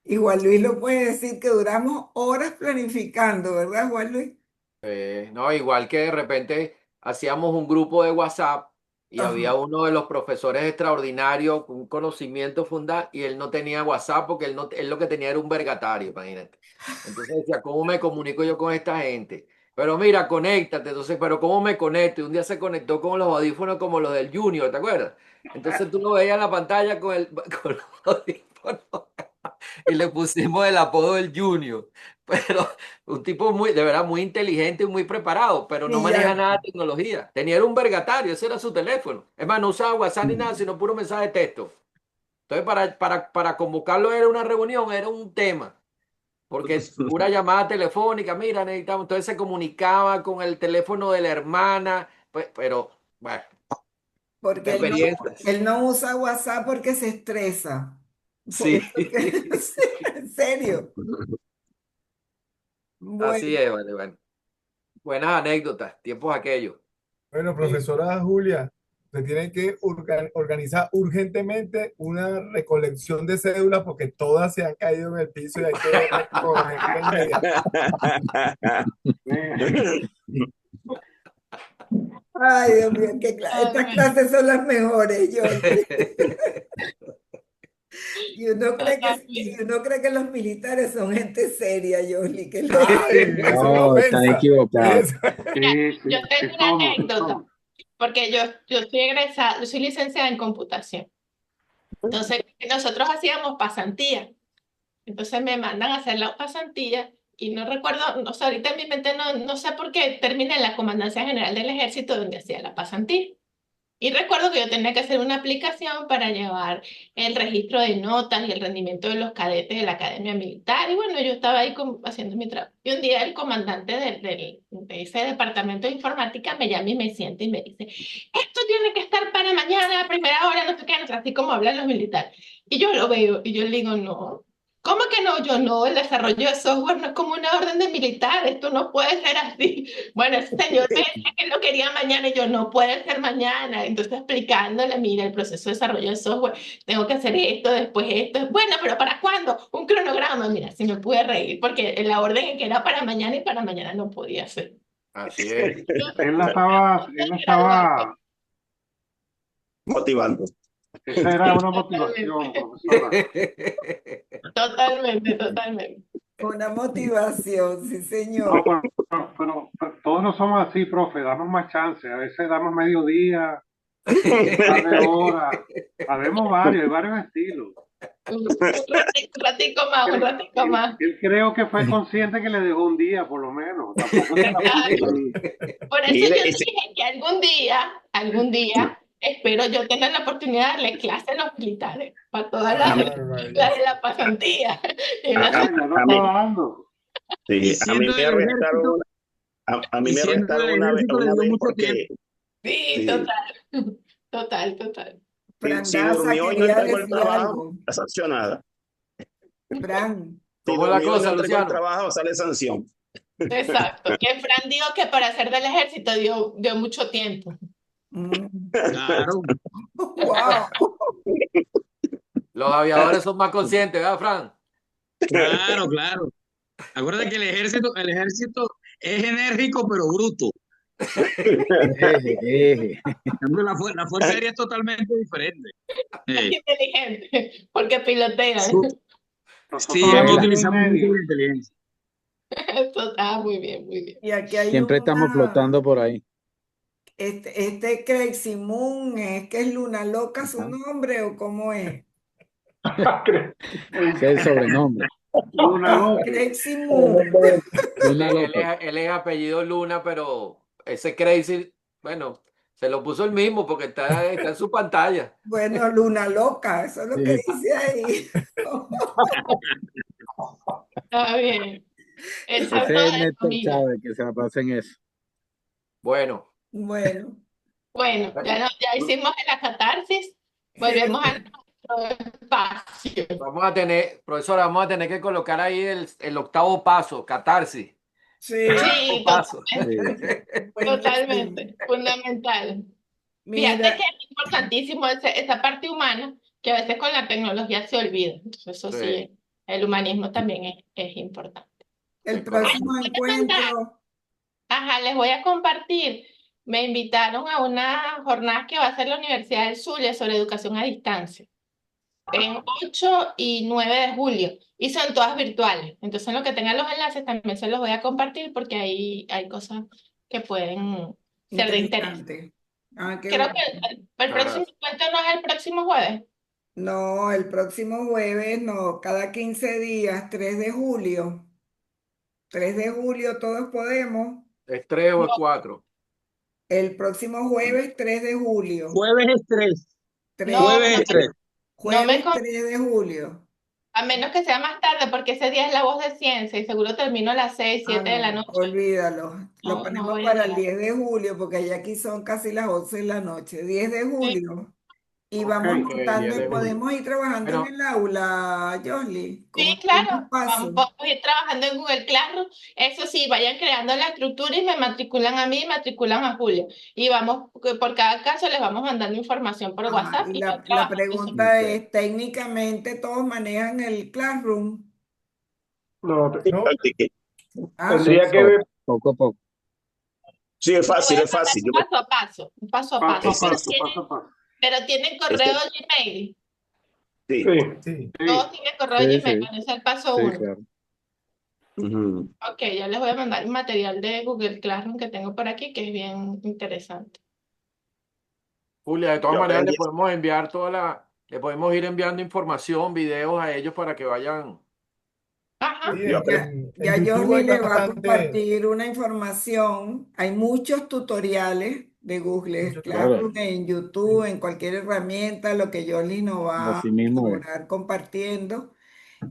Y Juan Luis lo puede decir que duramos horas planificando, ¿verdad, Juan Luis? No, igual que de repente hacíamos un grupo de WhatsApp y había Ajá. uno de los profesores extraordinarios con un conocimiento fundamental y él no tenía WhatsApp porque él lo que tenía era un vergatario, imagínate. Entonces decía, ¿cómo me comunico yo con esta gente? Pero mira, conéctate. Entonces, pero ¿cómo me conecto? Y un día se conectó con los audífonos como los del Junior, ¿te acuerdas? Entonces tú lo veías en la pantalla con los audífonos y le pusimos el apodo del Junior. Pero un tipo muy, de verdad, muy inteligente y muy preparado, pero no Y maneja ya, nada de tecnología. Tenía era un vergatario, ese era su teléfono. Es más, no usaba WhatsApp ni nada, sino puro mensaje de texto. Entonces, para convocarlo era una reunión, era un tema. Porque es pura llamada telefónica, mira, necesitamos. Entonces se comunicaba con el teléfono de la hermana, pues, pero, bueno, porque experiencias. él no usa WhatsApp porque se estresa. Por Sí, eso que, sí, en serio. así Bueno, es, vale, bueno. Buenas anécdotas, tiempos aquellos. Bueno, sí. profesora Julia, se tiene que organizar urgentemente una recolección de cédulas porque todas se han caído en el piso y hay que recogerla inmediatamente. Ay, Dios mío, estas Totalmente, clases son las mejores, yo. Y totalmente. uno cree que los militares son gente seria, Yoli, que lo Ay, son. eso es una No, estás ofensa. equivocado. Eso- Mira, Sí, sí, yo sí tengo una somos, sí anécdota, somos. porque yo soy egresada, yo soy licenciada en computación. Entonces, nosotros hacíamos pasantía. Entonces me mandan a hacer la pasantía y no recuerdo, o sea, ahorita en mi mente no sé por qué terminé en la Comandancia General del Ejército donde hacía la pasantía. Y recuerdo que yo tenía que hacer una aplicación para llevar el registro de notas y el rendimiento de los cadetes de la Academia Militar. Y bueno, yo estaba ahí haciendo mi trabajo. Y un día el comandante de ese departamento de informática me llama y me siente y me dice, esto tiene que estar para mañana a primera hora, no sé qué, no sé, así como hablan los militares. Y yo lo veo y yo le digo, no. ¿Cómo que no? Yo no, el desarrollo de software no es como una orden de militar, esto no puede ser así. Bueno, ese señor me decía que lo quería mañana y yo no puede ser mañana. Entonces explicándole, mira, el proceso de desarrollo de software, tengo que hacer esto, después esto. Bueno, pero ¿para cuándo? Un cronograma. Mira, si me pude reír porque la orden que era para mañana y para mañana no podía ser. Así es. Él la Graduarme. estaba, Motivando. esa era una motivación, Totalmente, profesora. totalmente, totalmente. Una motivación, sí, No, señor. pero todos no somos así, profe, damos más chance. A veces damos mediodía, un par de horas. Habemos varios, hay varios estilos. Un ratico más, un Él, ratico más. él creo que fue consciente que le dejó un día, por lo menos. Tampoco se la puso Exacto. ahí. Por eso Y yo de- ese- dije que algún día, espero yo tener la oportunidad de darle clase a los militares para todas Ah, las maravilloso. de la pasantía. Y a, una a- Bueno, ya lo a está mí, dando. Y sí, a mí siendo me del ejército, arrestaron, a mí y me siendo arrestaron del ejército le una dio vez mucho porque tiempo. sí, sí, total, total, total. si Daza durmió y no quería entregó el decir trabajo, algo. está sancionada. Fran, Si ¿Cómo es la durmió y no cosa, entregó el Luciano? trabajo, sale sanción. Exacto. Que Fran dijo que para ser del ejército dio mucho tiempo. mm, Claro, wow. Los aviadores son más conscientes, ¿verdad, Fran? claro, claro. Acuérdate que el ejército es enérgico pero bruto. Eje, eje. En cambio, la Fuerza Aérea es totalmente diferente. Es Eh, inteligente, porque pilotean. su- sí, Nosotros es que damos Vela. día y utilizamos mucho medio. la inteligencia. Muy bien, muy bien. Y aquí hay Siempre estamos flotando por ahí. este Crazy Moon, ¿es que es Luna Loca su Ajá. nombre o cómo es? Ese es el sobrenombre. Luna López. Crazy Moon. Luna López. Él es apellido Luna, pero ese Crazy, bueno, se lo puso él mismo porque está en su pantalla. Bueno, Luna Loca, eso es lo que Sí. dice ahí. Está bien. El Ese es santo de la Néstor familia. Chávez que se la pasa en eso. Bueno, Bueno, Bueno, ya hicimos la catarsis. Volvemos a nuestro espacio. profesora, vamos a tener que colocar ahí el octavo paso, catarsis. sí, Sí, Paso. totalmente, Sí. buenísimo. totalmente, fundamental. Fíjate Mira, que es importantísimo esa parte humana que a veces con la tecnología se olvida. Entonces, eso sí, Sí, el humanismo también es importante. el es correcto. próximo Voy a mandar, encuentro, ajá, les voy a compartir. Me invitaron a una jornada que va a hacer la Universidad del Zulia sobre educación a distancia. Es 8 y 9 de julio y son todas virtuales. Entonces, en lo que tengan los enlaces también se los voy a compartir porque ahí hay cosas que pueden ser de interés. Interesante. Ah, qué Creo bueno. que el Muchas próximo gracias. encuentro no es el próximo jueves. No, el próximo jueves, no, cada 15 días, 3 de julio. 3 de julio todos podemos. ¿Es 3 o es No, 4? El próximo jueves, 3 de julio. Jueves es 3. 3, no, Jueves es 3. no me jueves 3 de julio. a menos que sea más tarde, porque ese día es la voz de ciencia y seguro termino a las 6, Ah, 7 de la no, noche. olvídalo. Lo No, no ponemos voy a para el llegar. 10 de julio, porque ya aquí son casi las 11 de la noche. 10 de Sí, julio. Y Ok, vamos Ok, notando 10 y de julio. podemos ir trabajando en Bueno, el aula, Josly, con sí, algunos claro. Vamos, pasos. vamos a ir trabajando en Google Classroom. Eso sí, vayan creando la estructura y me matriculan a mí y matriculan a Julio. Y vamos, por cada caso les vamos mandando información por Ajá, WhatsApp y y van la trabajando eso. pregunta ok. es, técnicamente todos manejan el Classroom. no, Sí, No, practiqué. Ah, So, tendría que ver poco a poco. Sí, es Les voy fácil, a es mandar fácil. un paso a paso, un paso a paso paso. a Ese, paso, paso a paso. Pero tienen correo ese, Gmail. sí. Sí, sí. Todos sí. tienen correo Sí, Gmail. sí, Bueno, ese es el paso sí, 1. claro. Ujú. Ok, ya les voy a mandar un material de Google Classroom que tengo por aquí que es bien interesante. Julia, de todas Yo maneras le aprendí. podemos enviar le podemos ir enviando información, videos a ellos para que vayan. Ajá. Sí, Yo aprendí. en Ya YouTube Josly hay le va a bastante, compartir una información. Hay muchos tutoriales de Google mucho Claro, Classroom tutorial. en YouTube, Sí. en cualquier herramienta, lo que Josly nos va a así mismo es. colaborar compartiendo.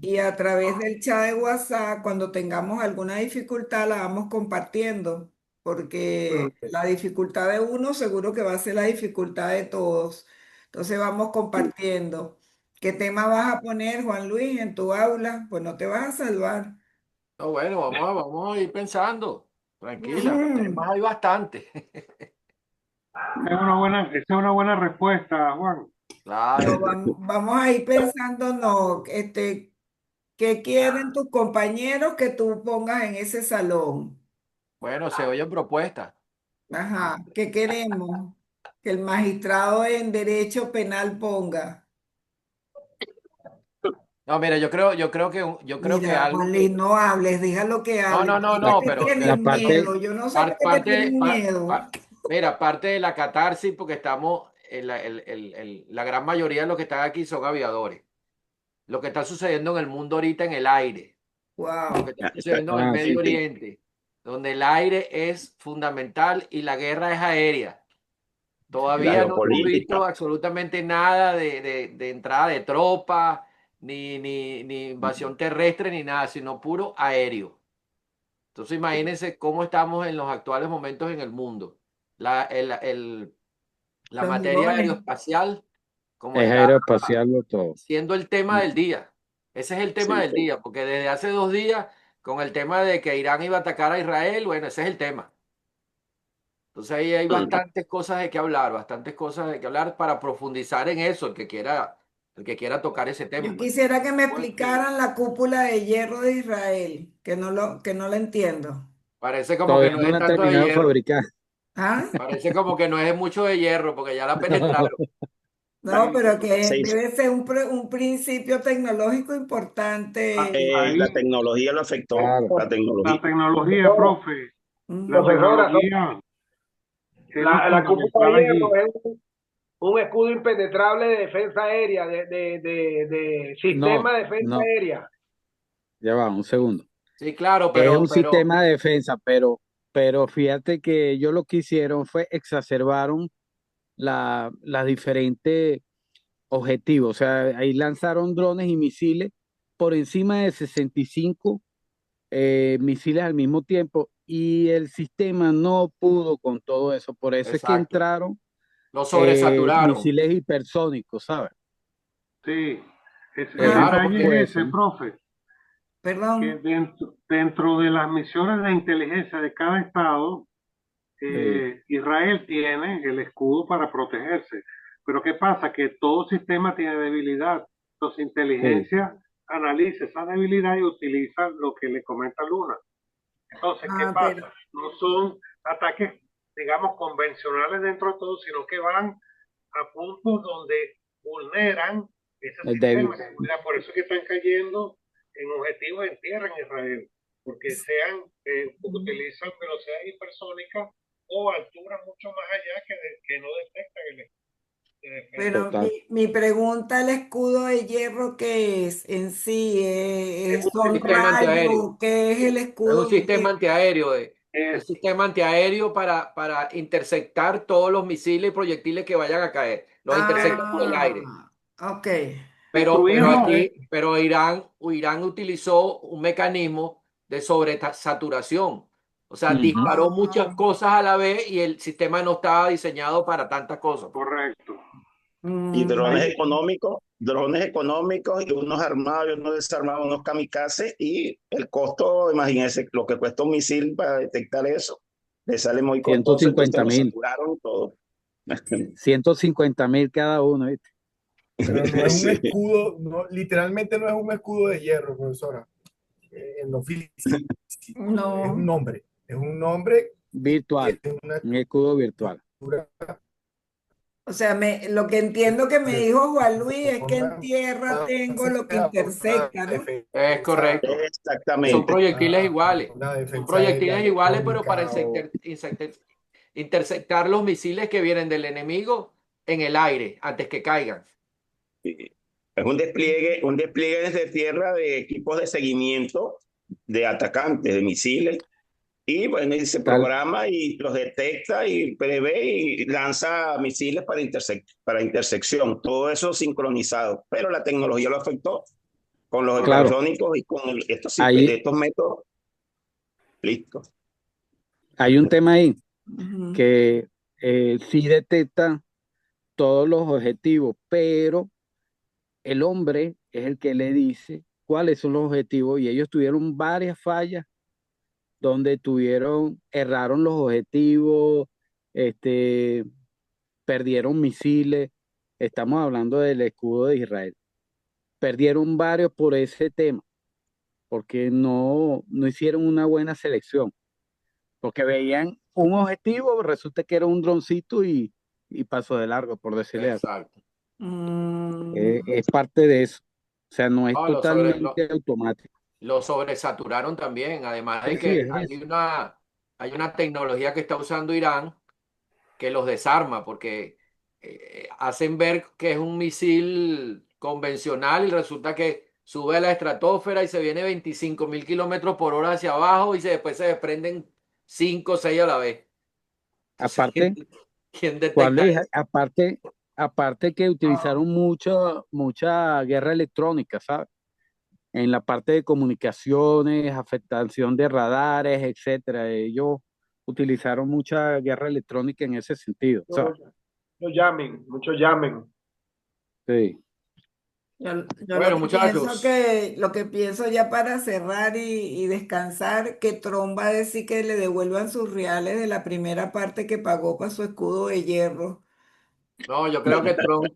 Y a través del chat de WhatsApp, cuando tengamos alguna dificultad, la vamos compartiendo, porque Ok. la dificultad de uno seguro que va a ser la dificultad de todos. Entonces vamos compartiendo. ¿Qué tema vas a poner, Juan Luis, en tu aula? Pues no te vas a salvar. No, bueno, vamos a ir pensando. Tranquila, temas hay bastante. Esa es una buena respuesta, Juan. No, Claro. vamos a ir pensando, no, ¿qué quieren tus compañeros que tú pongas en ese salón? Bueno, se oyen propuestas. Ajá, ¿qué queremos? Que el magistrado en derecho penal ponga. No, mira, yo creo que Mira, algo Juan Luis, que. no hables, déjalo que No, hable. no, no, ¿Por qué La, no, te pero tienes la parte, miedo? Yo no sé por qué te parte, tienes miedo. mira, parte de la catarsis, porque estamos, la gran mayoría de los que están aquí son aviadores. Lo que está sucediendo en el mundo ahorita en el aire, lo que Wow. está sucediendo en el sí, Medio sí. Oriente, donde el aire es fundamental y la guerra es aérea. La Todavía no hemos geopolítica. visto absolutamente nada de entrada de tropas, ni invasión terrestre, ni nada, sino puro aéreo. Entonces imagínense cómo estamos en los actuales momentos en el mundo. La Los materia drones. aeroespacial, como Es está aeroespacial lo todo. siendo el tema del día. Ese es el tema Sí, del día, porque desde hace 2 días, con el tema de que Irán iba a atacar a Israel, bueno, ese es el tema. Entonces ahí hay mm, bastantes cosas de qué hablar, bastantes cosas de qué hablar para profundizar en eso, el que quiera tocar ese Yo tema, pues. quisiera que me Porque explicaran la cúpula de hierro de Israel, que no la entiendo. Parece como que Todavía no no es la han tanto de terminado de hierro, fabricar. ¿Ah? parece como que no es mucho de hierro, porque ya la penetraron. No, pero que sí, debe ser un principio tecnológico importante. la ahí tecnología lo afectó. Claro. La tecnología. la tecnología, profe, la Ujú. Profesora, tecnología es lo la cúpula fundamental de hierro allí. es un escudo impenetrable de defensa aérea, de No, sistema de defensa no, aérea. ya va, un segundo. Sí, claro, Es pero, un pero, sistema de defensa, pero fíjate que ellos lo que hicieron fue exacerbaron las diferentes objetivos. O sea, ahí lanzaron drones y misiles por encima de 65 misiles al mismo tiempo y el sistema no pudo con todo eso. Por eso es que exacto, entraron lo sobresaturaron. misiles hipersónicos, ¿sabes? Sí, el Ah, Claro, detalle porque Fue es eso, ese, ¿no? profe, que perdón. dentro de las misiones de inteligencia de cada estado, Sí, Israel tiene el escudo para protegerse. Pero ¿qué pasa? Que todo sistema tiene debilidad. Entonces, sí, inteligencia analiza esa debilidad y utiliza lo que le comenta Luna. Entonces, ¿qué Ah, pero pasa? No son ataques, digamos, convencionales dentro de todo, sino que van a puntos donde vulneran ese El débil. sistema. Mira, por eso es que están cayendo en objetivos en tierra en Israel, porque utilizan velocidades hipersónicas o alturas mucho más allá que no detectan de defensa. Pero Total. mi pregunta, el escudo de hierro, ¿qué es en sí? Es un ¿Son sistema antiaéreo. rayos? ¿Qué es el Es escudo un de sistema hierro? antiaéreo, un Es sistema antiaéreo para interceptar todos los misiles y proyectiles que vayan a caer. Los intercepta por el aire. Ok. destruirlo. Pero Irán utilizó un mecanismo de sobresaturación. O sea, Ujú. disparó muchas cosas a la vez y el sistema no estaba diseñado para tantas cosas. Correcto. Y Mm, drones económicos y unos armados y unos desarmados, unos kamikazes, y el costo, imagínense, lo que cuesta un misil para detectar eso, le sale muy costoso, entonces lo 150.000. saturaron todo. 150.000 cada uno, ¿viste? Pero no es un Sí. escudo, no, literalmente no es un escudo de hierro, profesora. En lo físico. no. Es un nombre que Virtual, es una un escudo virtual. estructura O sea, lo que entiendo que me de dijo Juan Luis es que en forma tierra tengo lo que una intersecta, ¿no? Es defensa, correcto. Son Exactamente. proyectiles iguales. una Son defensa aérea proyectiles iguales, pero para electrónica o interceptar los misiles que vienen del enemigo en el aire antes que caigan. Es un despliegue desde tierra de equipos de seguimiento de atacantes, de misiles. Y bueno, y se Tal, programa y los detecta y prevé y lanza misiles para intersección. Todo eso sincronizado. Pero la tecnología lo afectó con los claro, hipersónicos y con ahí estos métodos. Listo. hay un tema ahí Ujú. que sí detecta todos los objetivos, pero el hombre es el que le dice cuáles son los objetivos y ellos tuvieron varias fallas donde erraron los objetivos, este, perdieron misiles. Estamos hablando del escudo de Israel. Perdieron varios por ese tema, porque no hicieron una buena selección, porque veían un objetivo, resulta que era un droncito y pasó de largo, por decirle así. Exacto. Mm, Es parte de eso. O sea, no es No, totalmente automático. lo sobresaturaron también, además de Sí, sí, que es eso. hay una tecnología que está usando Irán que los desarma, porque hacen ver que es un misil convencional y resulta que sube a la estratosfera y se viene 25.000 kilómetros por hora hacia abajo y después se desprenden 5 o 6 a la vez. Entonces, Aparte, ¿quién Juan detecta Luis, eso? aparte que utilizaron mucha guerra electrónica, ¿sabes? En la parte de comunicaciones, afectación de radares, etcétera. Ellos utilizaron mucha guerra electrónica en ese sentido, ¿sabes? Muchos llamen. Sí. yo Bueno, muchachos, lo que pienso ya para cerrar y descansar, que Trump va a decir que le devuelvan sus reales de la primera parte que pagó para su escudo de hierro. no, yo creo que Trump,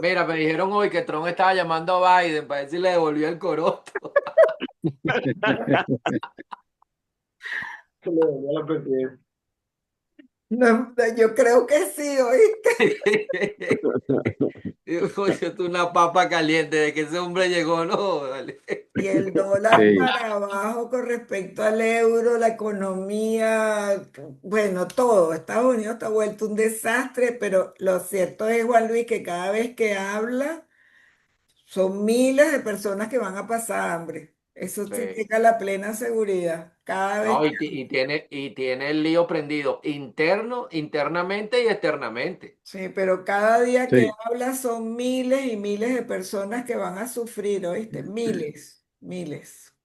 mira, me dijeron hoy que Trump estaba llamando a Biden para ver si le devolvió el coroto. Que le doy a la presidencia. No, yo creo que sí, ¿oíste? Coño, tú una papa caliente de que ese hombre llegó, ¿no? Vale. Y el dólar Sí. para abajo con respecto al euro, la economía, bueno, todo. Estados Unidos está vuelto un desastre, pero lo cierto es, Juan Luis, que cada vez que habla, son miles de personas que van a pasar hambre. Eso sí Sí. tenga la plena seguridad. Cada vez No, que... y tiene el lío prendido internamente y externamente. Sí, pero cada día que Sí. habla son miles y miles de personas que van a sufrir, ¿oíste? Miles, miles.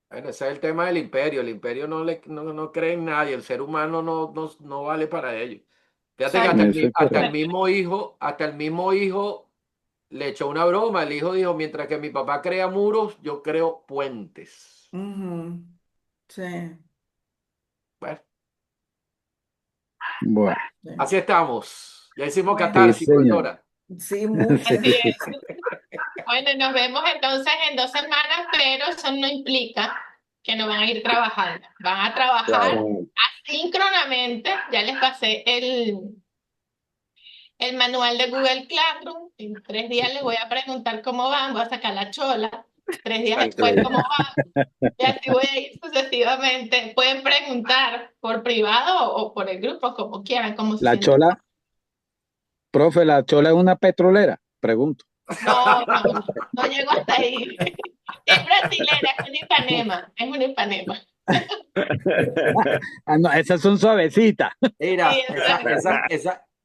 Bueno, ese es el tema del imperio. El imperio no cree en nadie. El ser humano no vale para ello. Fíjate que Exacto. Eso es correcto. hasta el mismo hijo le echó una broma. El hijo dijo, mientras que mi papá crea muros, yo creo puentes. Ujú, sí, Bueno, Bueno, sí. así estamos. Ya hicimos Bueno, sí, catarsis, señor. profesora. sí, mucho. Así es. Bueno, nos vemos entonces en 2 semanas, pero eso no implica que no van a ir trabajando. Van a trabajar Claro. asíncronamente. Ya les pasé el manual de Google Classroom. En 3 días les voy a preguntar cómo van, voy a sacar la chola. 3 días después, cómo van. Y así voy a ir sucesivamente. Pueden preguntar por privado o por el grupo, como quieran, como se La sientan. chola, profe, la chola es una petrolera, pregunto. No llego hasta ahí. Es brasilera, es una Ipanema. Es una Ipanema. Ah, no, esas son suavecitas. Mira, Sí,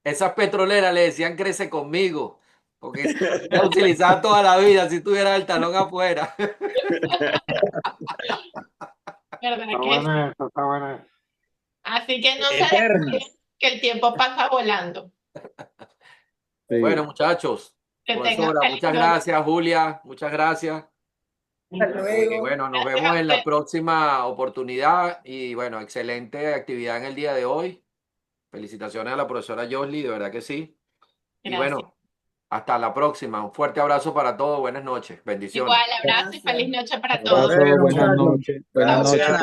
esas petroleras le decían crece conmigo, porque la utilizaba toda la vida si tuviera el talón afuera. ¿Verdad Está que sí? buena esa, está buena esa. Así que no se Eternas. descuiden, que el tiempo pasa volando. Sí. Bueno, muchachos, Que tengan profesora, feliz muchas noche. gracias, Julia, muchas gracias. Hasta luego. Bueno, nos Gracias vemos a en la ustedes. próxima oportunidad y bueno, excelente actividad en el día de hoy. Felicitaciones a la profesora Josly, de verdad que sí. Y Gracias. bueno, hasta la próxima. Un fuerte abrazo para todos. Buenas noches. Bendiciones. Igual, abrazo y feliz Gracias. noche para todos. Abrazo, Bueno, buenas muchachos. noches. Buenas Gracias. noches.